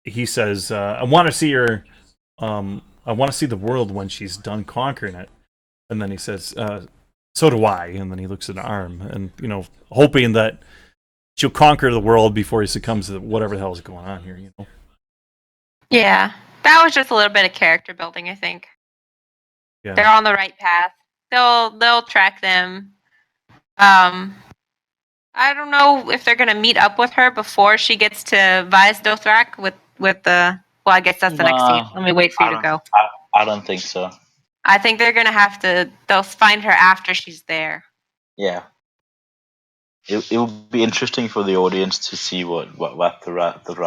He says, "I want to see her. I want to see the world when she's done conquering it." And then he says, "So do I." And then he looks at the arm, and hoping that she'll conquer the world before he succumbs to whatever the hell is going on here. Yeah. That was just a little bit of character building, I think. Yeah. They're on the right path. They'll track them. I don't know if they're gonna meet up with her before she gets to Vice Dothrak with the. Well, I guess that's the next scene. Let me wait for you to go. I don't think so. I think they're gonna have to. They'll find her after she's there. Yeah. It will be interesting for the audience to see what the rat looks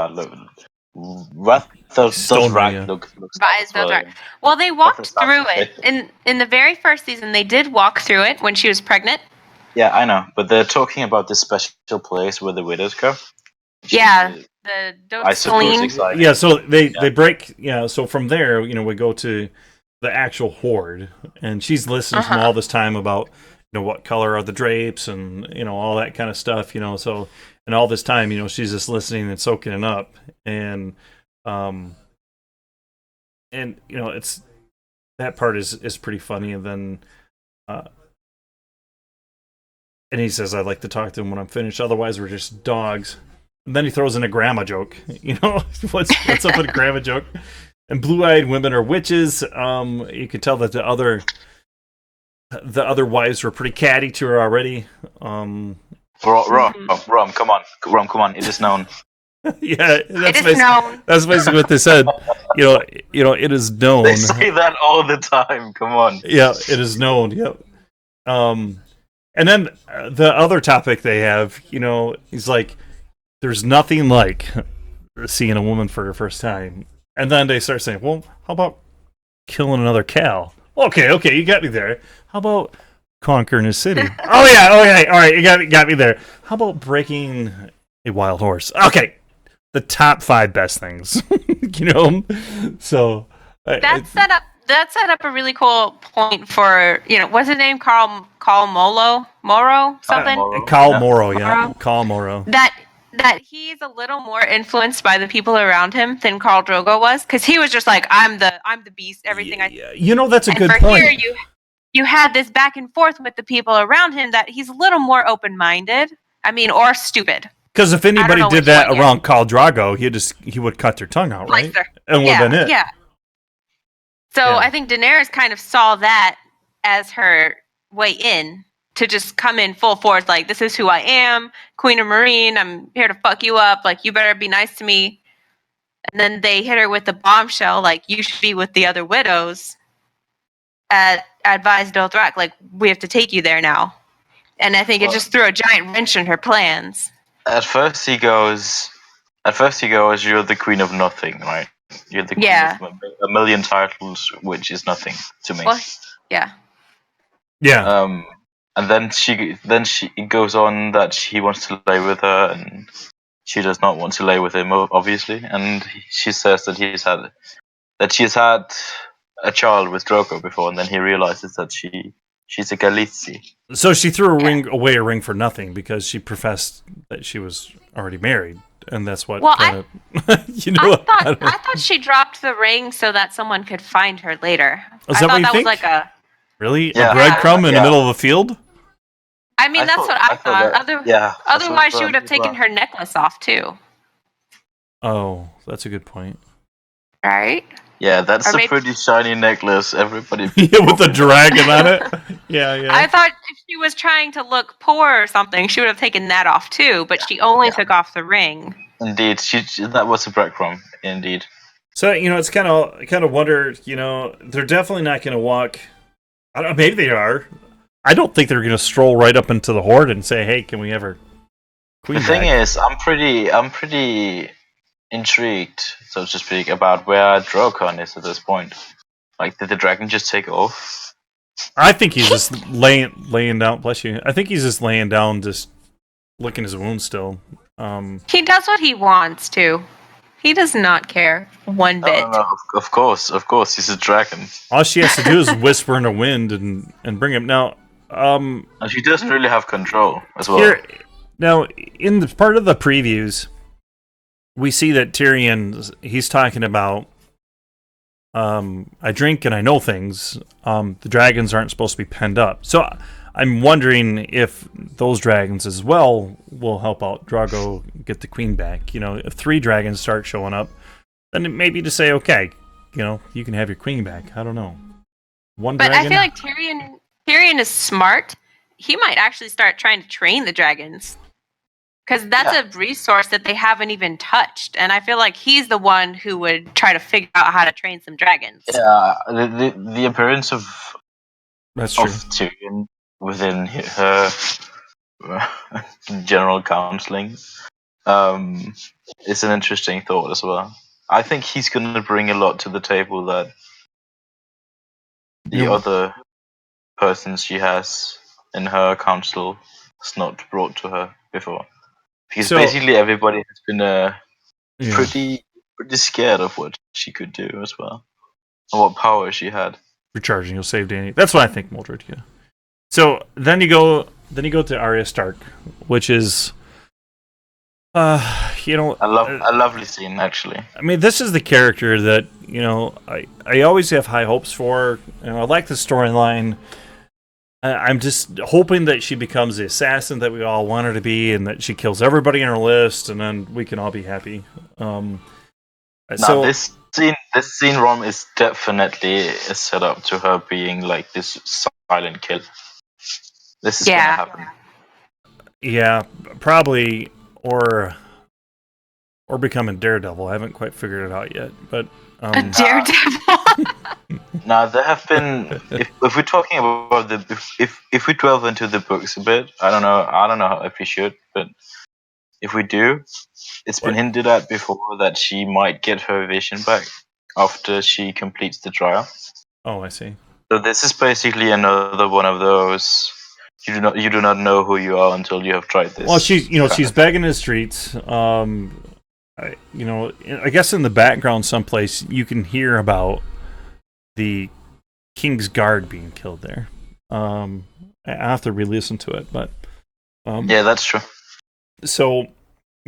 Vice Dothrak. Well, they walked through it in the very first season. They did walk through it when she was pregnant. Yeah, I know, but they're talking about this special place where the widows go. Yeah, the Dothsaline. Yeah, so they break. Yeah, so from there, we go to the actual horde, and she's listening to all this time about what color are the drapes and all that kind of stuff. So and all this time, she's just listening and soaking it up, and it's that part is pretty funny, and then. And he says, "I'd like to talk to him when I'm finished. Otherwise, we're just dogs." And then he throws in a grandma joke. What's up with a grandma joke? And blue-eyed women are witches. You could tell that the other wives were pretty catty to her already. Rom, come on. It is known. Yeah, it is known. That's basically what they said. It is known. They say that all the time. Come on. Yeah, it is known. Yep. And then the other topic they have, he's like, there's nothing like seeing a woman for her first time. And then they start saying, well, how about killing another cow? Okay, you got me there. How about conquering a city? Oh yeah, all right, you got me there. How about breaking a wild horse? Okay, the top 5 best things, So that set up a really cool point for what's his name, Carl Moro something. Carl Moro, yeah, Carl Moro. That he's a little more influenced by the people around him than Khal Drogo was, because he was just like, I'm the beast, everything. That's a good point. Here you had this back and forth with the people around him that he's a little more open minded. I mean, or stupid. Because if anybody know did which that one yet. around Khal Drago, he would cut their tongue out, right? Slicer. And would have been it. Yeah. So Yeah. I think Daenerys kind of saw that as her way in to just come in full force, like, this is who I am, Queen of Marine, I'm here to fuck you up, like, you better be nice to me. And then they hit her with the bombshell, like, you should be with the other widows at Advise Dothrak, like, we have to take you there now. And I think it just threw a giant wrench in her plans. At first he goes, you're the queen of nothing, right? You're the queen of a million titles, which is nothing to me. Well, yeah. Yeah. And then she goes on that he wants to lay with her, and she does not want to lay with him, obviously. And she says that she's had a child with Drogo before, and then he realizes that she's a Khaleesi. So she threw away a ring for nothing because she professed that she was already married, and that's what I thought she dropped the ring so that someone could find her later. Is that what you think? Was like a really a breadcrumb in the middle of a field. I mean, that's what I thought. Otherwise, she would have taken her necklace off too. Oh, that's a good point. Right? Yeah, that's a pretty shiny necklace. Everybody with the dragon on it. Yeah. I thought if she was trying to look poor or something, she would have taken that off too. But she only took off the ring. Indeed, that was a breadcrumb. Indeed. So it's kind of wonder. They're definitely not going to walk. I don't know. Maybe they are. I don't think they're going to stroll right up into the horde and say, "Hey, can we have her queen?" The thing is, I'm pretty intrigued, so to speak, about where Drogon is at this point. Like, did the dragon just take off? I think he's just laying down. Bless you. I think he's just laying down, just licking his wounds still. He does what he wants to. He does not care one bit. No, of course, he's a dragon. All she has to do is whisper in the wind and bring him. Now, and she does really have control as well. Now, in the part of the previews, we see that Tyrion, he's talking about, I drink and I know things. The dragons aren't supposed to be penned up. So I'm wondering if those dragons as well will help out Drogo get the queen back. If 3 dragons start showing up, then maybe to say, okay, you can have your queen back. I don't know. But I feel like Tyrion is smart. He might actually start trying to train the dragons. Because that's a resource that they haven't even touched. And I feel like he's the one who would try to figure out how to train some dragons. Yeah, the appearance of Tyrion within her general counseling is an interesting thought as well. I think he's going to bring a lot to the table that the other persons she has in her council has not brought to her before. Because basically everybody has been pretty scared of what she could do as well, and what power she had. Recharging, you'll save Dany. That's what I think, Mildred. Yeah. So then you go to Arya Stark, which is, a lovely scene actually. I mean, this is the character that I always have high hopes for. I like the storyline. I'm just hoping that she becomes the assassin that we all want her to be, and that she kills everybody in her list, and then we can all be happy. This scene, Rom, is definitely a setup to her being like this silent kill. This is gonna happen. Yeah, probably, or becoming Daredevil. I haven't quite figured it out yet, but a Daredevil. Now there have been, if we're talking about if we delve into the books a bit, I don't know if we should, but if we do, it's been hinted at before that she might get her vision back after she completes the trial. Oh, I see. So this is basically another one of those. You do not know who you are until you have tried this. Well, she's begging in the streets. I guess in the background someplace you can hear about the King's Guard being killed there. I have to re-listen to it, but yeah, that's true. So,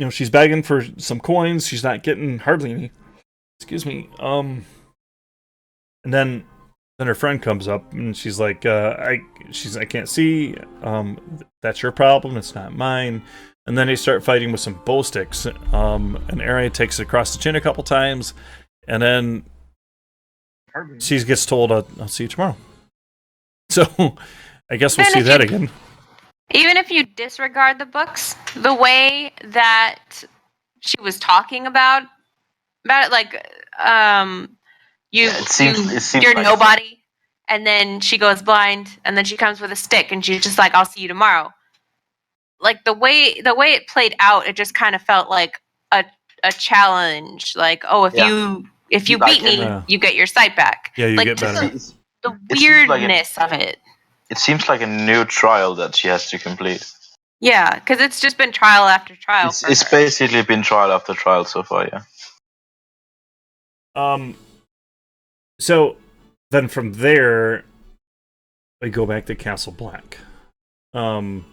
she's begging for some coins. She's not getting hardly any. Excuse me. And then her friend comes up and she's like, I can't see. That's your problem. It's not mine. and then they start fighting with some bow sticks. And Arya takes it across the chin a couple times, and then she gets told, "I'll see you tomorrow." So I guess we'll see that again. Even if you disregard the books, the way that she was talking about it, like you're like nobody, and then she goes blind, and then she comes with a stick, and she's just like, "I'll see you tomorrow." Like the way it played out, it just kind of felt like a challenge. Like, oh, if you beat me, you get your sight back. Yeah, you like, get better. The weirdness of it. It seems like a new trial that she has to complete. Yeah, because it's just been trial after trial. It's basically been trial after trial so far. Yeah. So then from there, we go back to Castle Black. And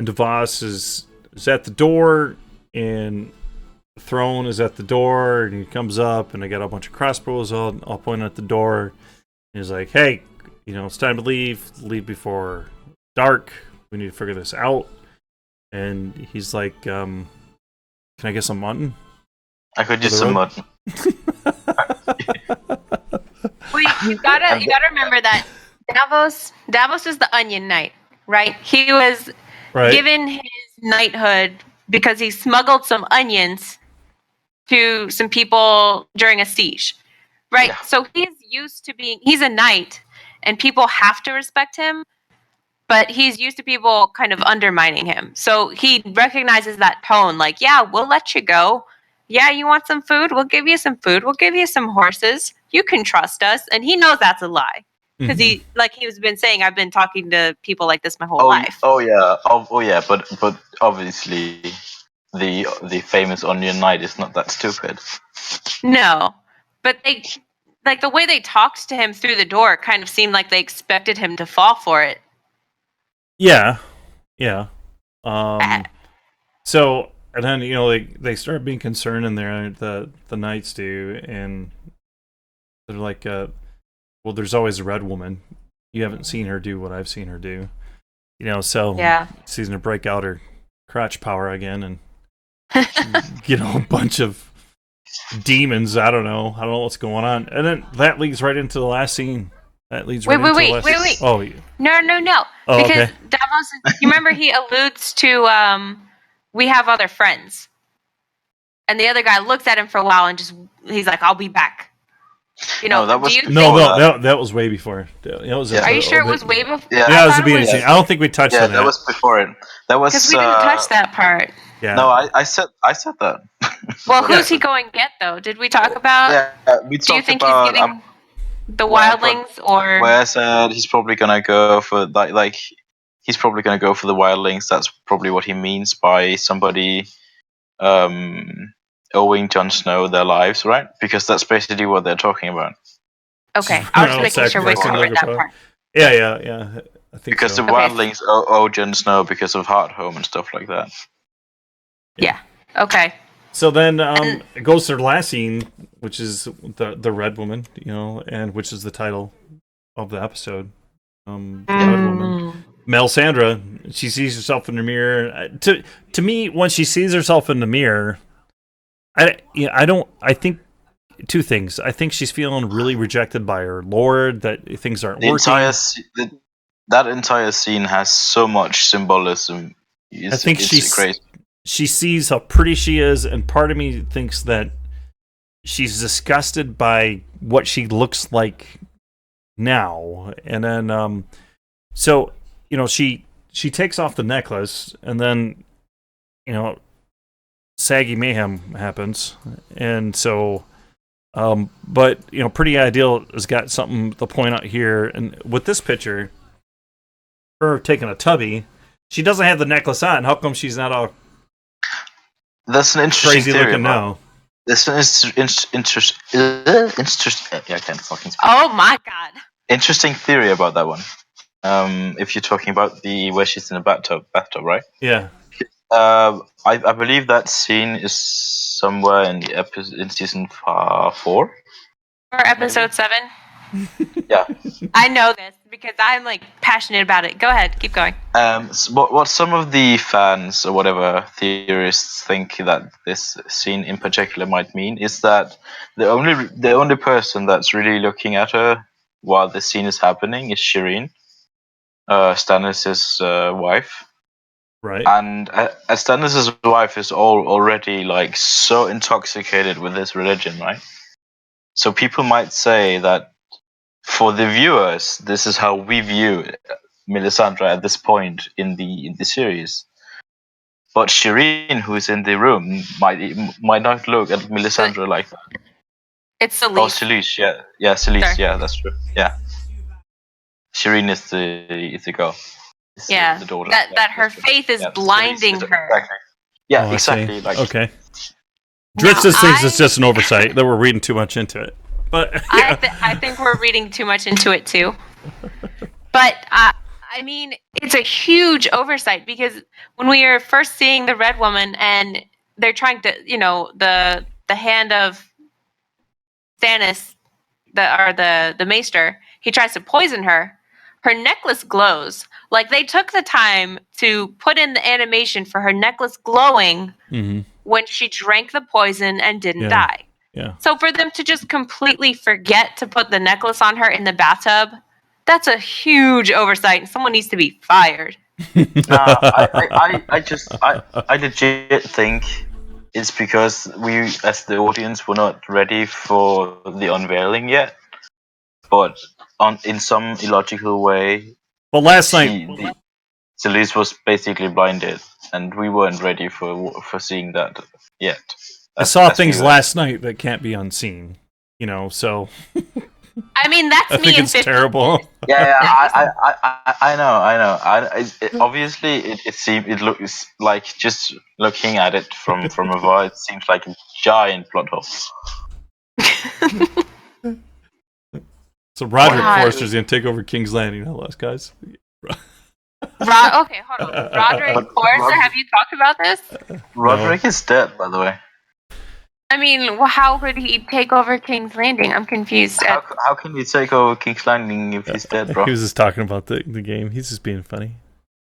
Davos is at the door, and the throne is at the door, and he comes up, and they got a bunch of crossbows all pointing at the door. And he's like, "Hey, it's time to leave. Leave before dark. We need to figure this out." And he's like, "Can I get some mutton?" I could use some mutton. Wait, you gotta remember that Davos is the Onion Knight, right? He was given his knighthood because he smuggled some onions to some people during a siege, right? Yeah. So he's a knight, and people have to respect him, but he's used to people kind of undermining him. So he recognizes that tone, like, yeah, we'll let you go. Yeah, you want some food? We'll give you some food. We'll give you some horses. You can trust us. And he knows that's a lie. Because he was been saying, I've been talking to people like this my whole life. Oh yeah. But obviously, the famous Onion Knight is not that stupid. No, but the way they talked to him through the door kind of seemed like they expected him to fall for it. Yeah. So, and then they start being concerned in there. The knights do, and they're like, well, there's always a red woman. You haven't seen her do what I've seen her do. So she's gonna break out her crotch power again and a bunch of demons. I don't know what's going on. And then that leads right into the last scene. That leads right into the last scene. Oh, yeah. No. Oh, because okay. Davos, you remember he alludes to we have other friends. And the other guy looks at him for a while and he's like, I'll be back. That was way before. Are you sure it was way before? Yeah, that was the beginning scene. I don't think we touched on that. Yeah, that was before it. That was because we didn't touch that part. Yeah. No, I said that. Well, who's he going to get though? Did we talk about? Yeah, we talked about. Do you think he's getting the wildlings, or? Where I said he's probably gonna go for he's probably gonna go for the wildlings. That's probably what he means by somebody owing Jon Snow their lives, right? Because that's basically what they're talking about. Okay, I was just making sure we covered that part. Yeah. I think because so. The wildlings owe Jon Snow because of Hardhome and stuff like that. Yeah. Okay. So then it goes to the last scene, which is the red woman, and which is the title of the episode. Red woman, Melisandre. She sees herself in the mirror. To me, when she sees herself in the mirror, I think two things. I think she's feeling really rejected by her lord, that things aren't working. That entire scene has so much symbolism. I think she sees how pretty she is, and part of me thinks that she's disgusted by what she looks like now. And then, she takes off the necklace, and then, saggy mayhem happens. And so, but, PrettyIdeal has got something to point out here. And with this picture, her taking a tubby, she doesn't have the necklace on. How come she's not all That's an interesting crazy theory looking now? This is interesting. Yeah, I can't fucking speak. Oh my god! Interesting theory about that one. If you're talking about where she's in a bathtub, right? Yeah. I believe that scene is somewhere in the episode in season 4. Or episode 7. Yeah. I know this because I'm like passionate about it. Go ahead, keep going. What some of the fans or whatever theorists think that this scene in particular might mean is that the only person that's really looking at her while the scene is happening is Shireen, Stannis' wife. Right. And Stannis' wife is already like so intoxicated with this religion, right? So people might say that for the viewers, this is how we view Melisandre at this point in the series. But Shireen, who's in the room, might not look at Melisandre like that. It's Oh, Elise. Selyse, yeah, Selyse, Sorry. yeah, that's true. Yeah, Shireen is the girl, is Yeah, the daughter. that Yeah, her that's true. faith is Yeah, blinding Selyse, her. exactly. Yeah, Oh, I exactly. see. Like, Okay. Now, Dritz just thinks it's just an oversight that we're reading too much into it. But yeah. I think we're reading too much into it too. But I mean, it's a huge oversight because when we are first seeing the Red Woman and they're trying to, the hand of Stannis, the Maester, he tries to poison her. Her necklace glows. Like they took the time to put in the animation for her necklace glowing when she drank the poison and didn't die. Yeah. So for them to just completely forget to put the necklace on her in the bathtub, that's a huge oversight, and someone needs to be fired. nah, I legit think it's because we, as the audience, were not ready for the unveiling yet. But in some illogical way, Well, last night, Selyse was basically blinded, and we weren't ready for seeing that yet. I saw things last night that can't be unseen. So I mean, that's I me think in it's 50. terrible. Yeah, I know. Obviously, it looks like, just looking at it from afar, it seems like a giant plot hole. So Roderick God. Forrester's going to take over King's Landing now, guys. Okay, hold on. Roderick Forrester, have you talked about this? Roderick is dead, by the way. I mean, how could he take over King's Landing? I'm confused. How can he take over King's Landing if he's dead, bro? He was just talking about the game. He's just being funny.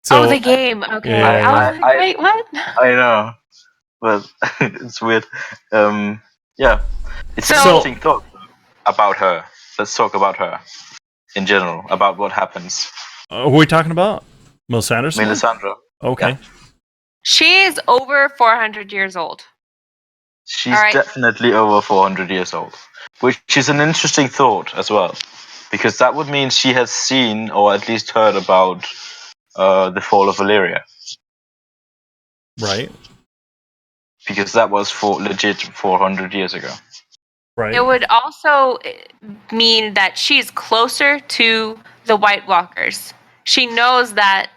So, the game. Okay. Yeah, I was like, wait, what? I know, but it's weird. Yeah, it's an So- interesting thought about her. Let's talk about her in general, about what happens. who are we talking about? Melisandre? Melisandre. Okay. Yeah. She is over 400 years old. She's All right. definitely over 400 years old, which is an interesting thought as well, because that would mean she has seen or at least heard about the fall of Valyria. Right. Because that was legit 400 years ago. Right. It would also mean that she's closer to the White Walkers. She knows that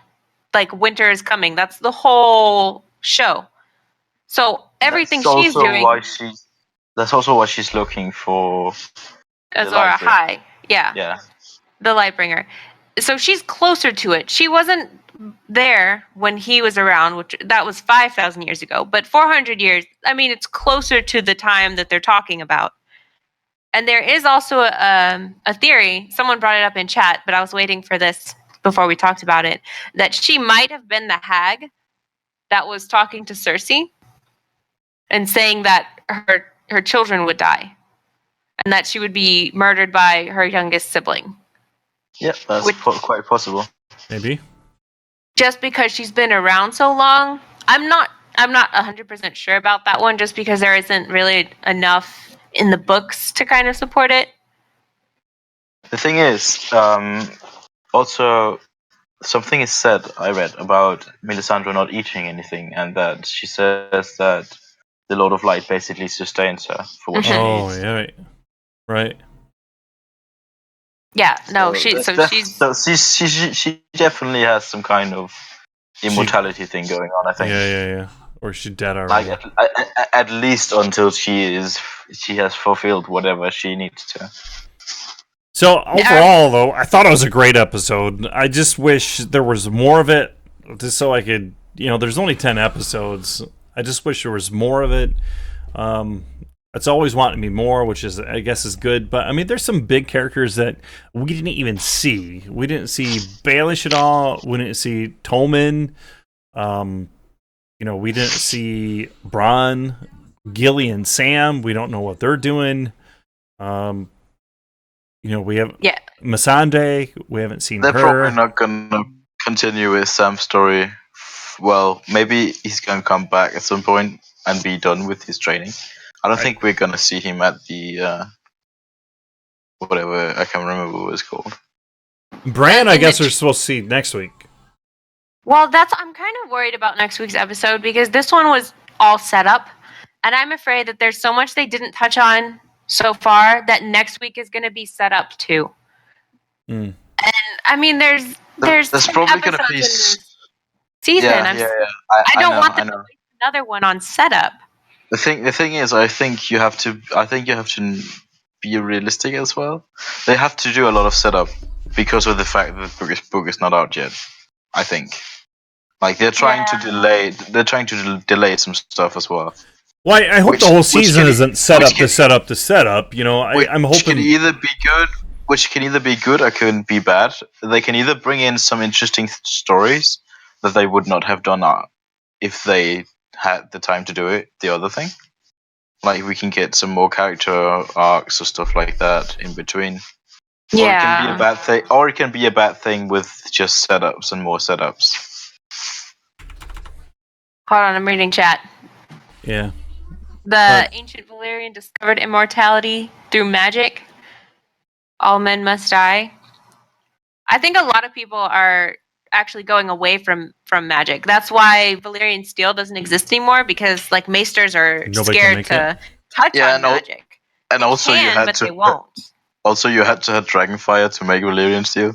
like winter is coming. That's the whole show. So everything That's she's also doing. That's also why she's looking for Azor Lightbringer. Ahai. Yeah. Yeah. The Lightbringer. So she's closer to it. She wasn't there when he was around, which that was 5,000 years ago. But 400 years, I mean, it's closer to the time that they're talking about. And there is also a theory, someone brought it up in chat, but I was waiting for this before we talked about it, that she might have been the hag that was talking to Cersei and saying that her children would die and that she would be murdered by her youngest sibling. Yeah, that's quite possible. Maybe. Just because she's been around so long. I'm not 100% sure about that one, just because there isn't really enough in the books to kind of support it. The thing is, also, something is said, I read, about Melisandre not eating anything, and that she says that the Lord of Light basically sustains her for what she Oh, eats. yeah. Right. Yeah, no, she definitely has some kind of immortality thing going on, I think. Yeah. Or she's dead already. Like at least until she has fulfilled whatever she needs to. So overall, though, I thought it was a great episode. I just wish there was more of it, just so I could, there's only 10 episodes. I just wish there was more of it. It's always wanting me more, which is, I guess, is good. But I mean, there's some big characters that we didn't even see. We didn't see Baelish at all. We didn't see Tolman. We didn't see Bronn, Gilly, and Sam. We don't know what they're doing. We have Missandei. We haven't seen They're her. probably not gonna continue with Sam's story. Well, maybe he's gonna come back at some point and be done with his training. I don't think we're gonna see him at the whatever, I can't remember what it's called. Bran, I guess we're supposed to see next week. Well, I'm kind of worried about next week's episode because this one was all set up, and I'm afraid that there's so much they didn't touch on so far that next week is going to be set up too. And I mean, there's probably going to be season. I don't want them to waste another one on setup. The thing is, I think you have to be realistic as well. They have to do a lot of setup because of the fact that the book is not out yet. I think, like they're trying to delay. They're trying to delay some stuff as well. Well, I hope the whole season isn't set up to set up to set up. I'm hoping which can either be good or can be bad. They can either bring in some interesting stories that they would not have done if they had the time to do it. The other thing, like we can get some more character arcs or stuff like that in between. Or it can be a bad thing, or it can be a bad thing with just setups and more setups. Hold on, I'm reading chat. Yeah. The ancient Valyrian discovered immortality through magic. All men must die. I think a lot of people are actually going away from magic. That's why Valyrian steel doesn't exist anymore, because like maesters are scared to touch on magic. And also they won't. Also, you had to have Dragonfire to make Valyrian steel.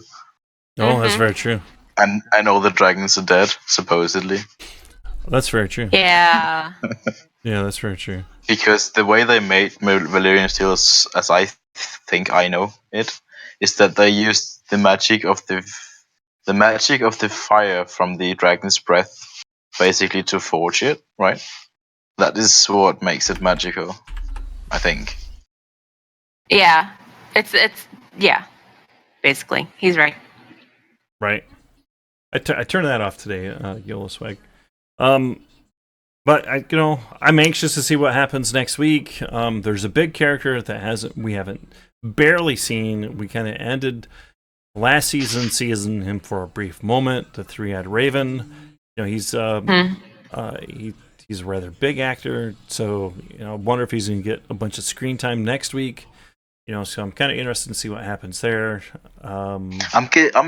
Oh, that's very true. And all the dragons are dead, supposedly. That's very true. Yeah. Yeah, that's very true. Because the way they made Valyrian steel, as I think I know it, is that they used the magic of the fire from the dragon's breath, basically to forge it. Right. That is what makes it magical, I think. Yeah. It's basically he's right. Right. I turned that off today, Gilliswag. But I'm anxious to see what happens next week. There's a big character that we haven't barely seen. We kind of ended last season seeing him for a brief moment. The three-eyed raven. He's he's a rather big actor, so I wonder if he's going to get a bunch of screen time next week. So I'm kind of interested to see what happens there. I'm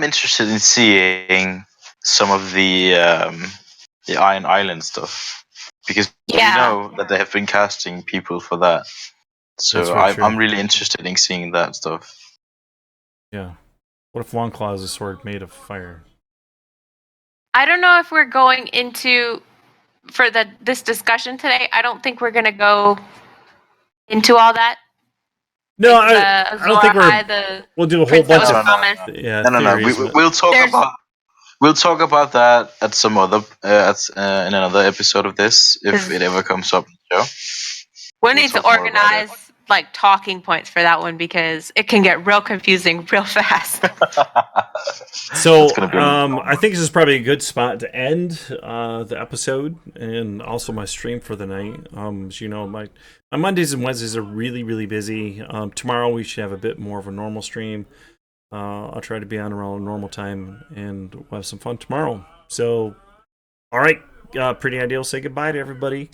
interested in seeing some of the Iron Island stuff, because we know that they have been casting people for that. So I'm really interested in seeing that stuff. Yeah. What if Longclaw is a sword made of fire? I don't know if we're going into this discussion today. I don't think we're going to go into all that. No, I don't think we'll do a whole bunch of no. We'll talk about that at some other in another episode of this, if it ever comes up. We need to organize like talking points for that one, because it can get real confusing real fast. So I think this is probably a good spot to end the episode, and also my stream for the night. As you know, my Mondays and Wednesdays are really, really busy. Tomorrow we should have a bit more of a normal stream. I'll try to be on around normal time, and we'll have some fun tomorrow. So, all right, Pretty Ideal, say goodbye to everybody.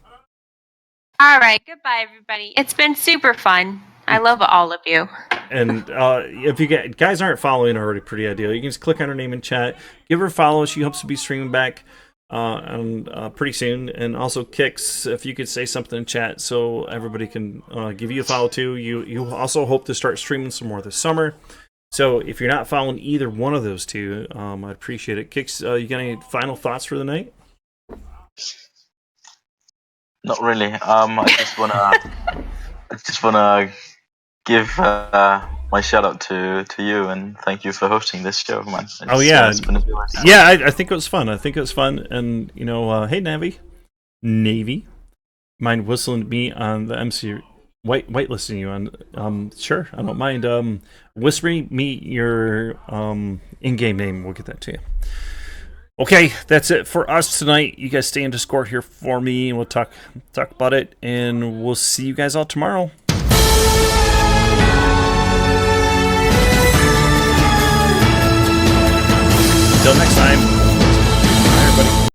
All right, goodbye, everybody. It's been super fun. I love all of you. And if you guys aren't following already Pretty Ideal, you can just click on her name in chat. Give her a follow. She hopes to be streaming back pretty soon. And also, Kix, if you could say something in chat so everybody can give you a follow too. You also hope to start streaming some more this summer. So if you're not following either one of those two, I'd appreciate it. Kix, you got any final thoughts for the night? Not really. I just wanna give my shout out to you, and thank you for hosting this show, man. It's been a yeah. I think it was fun. And hey, Navy, mind whistling me on the whitelisting you on. Sure, I don't mind. Whisper me your in-game name. We'll get that to you. Okay, that's it for us tonight. You guys stay in Discord here for me, and we'll talk about it. And we'll see you guys all tomorrow. Until next time.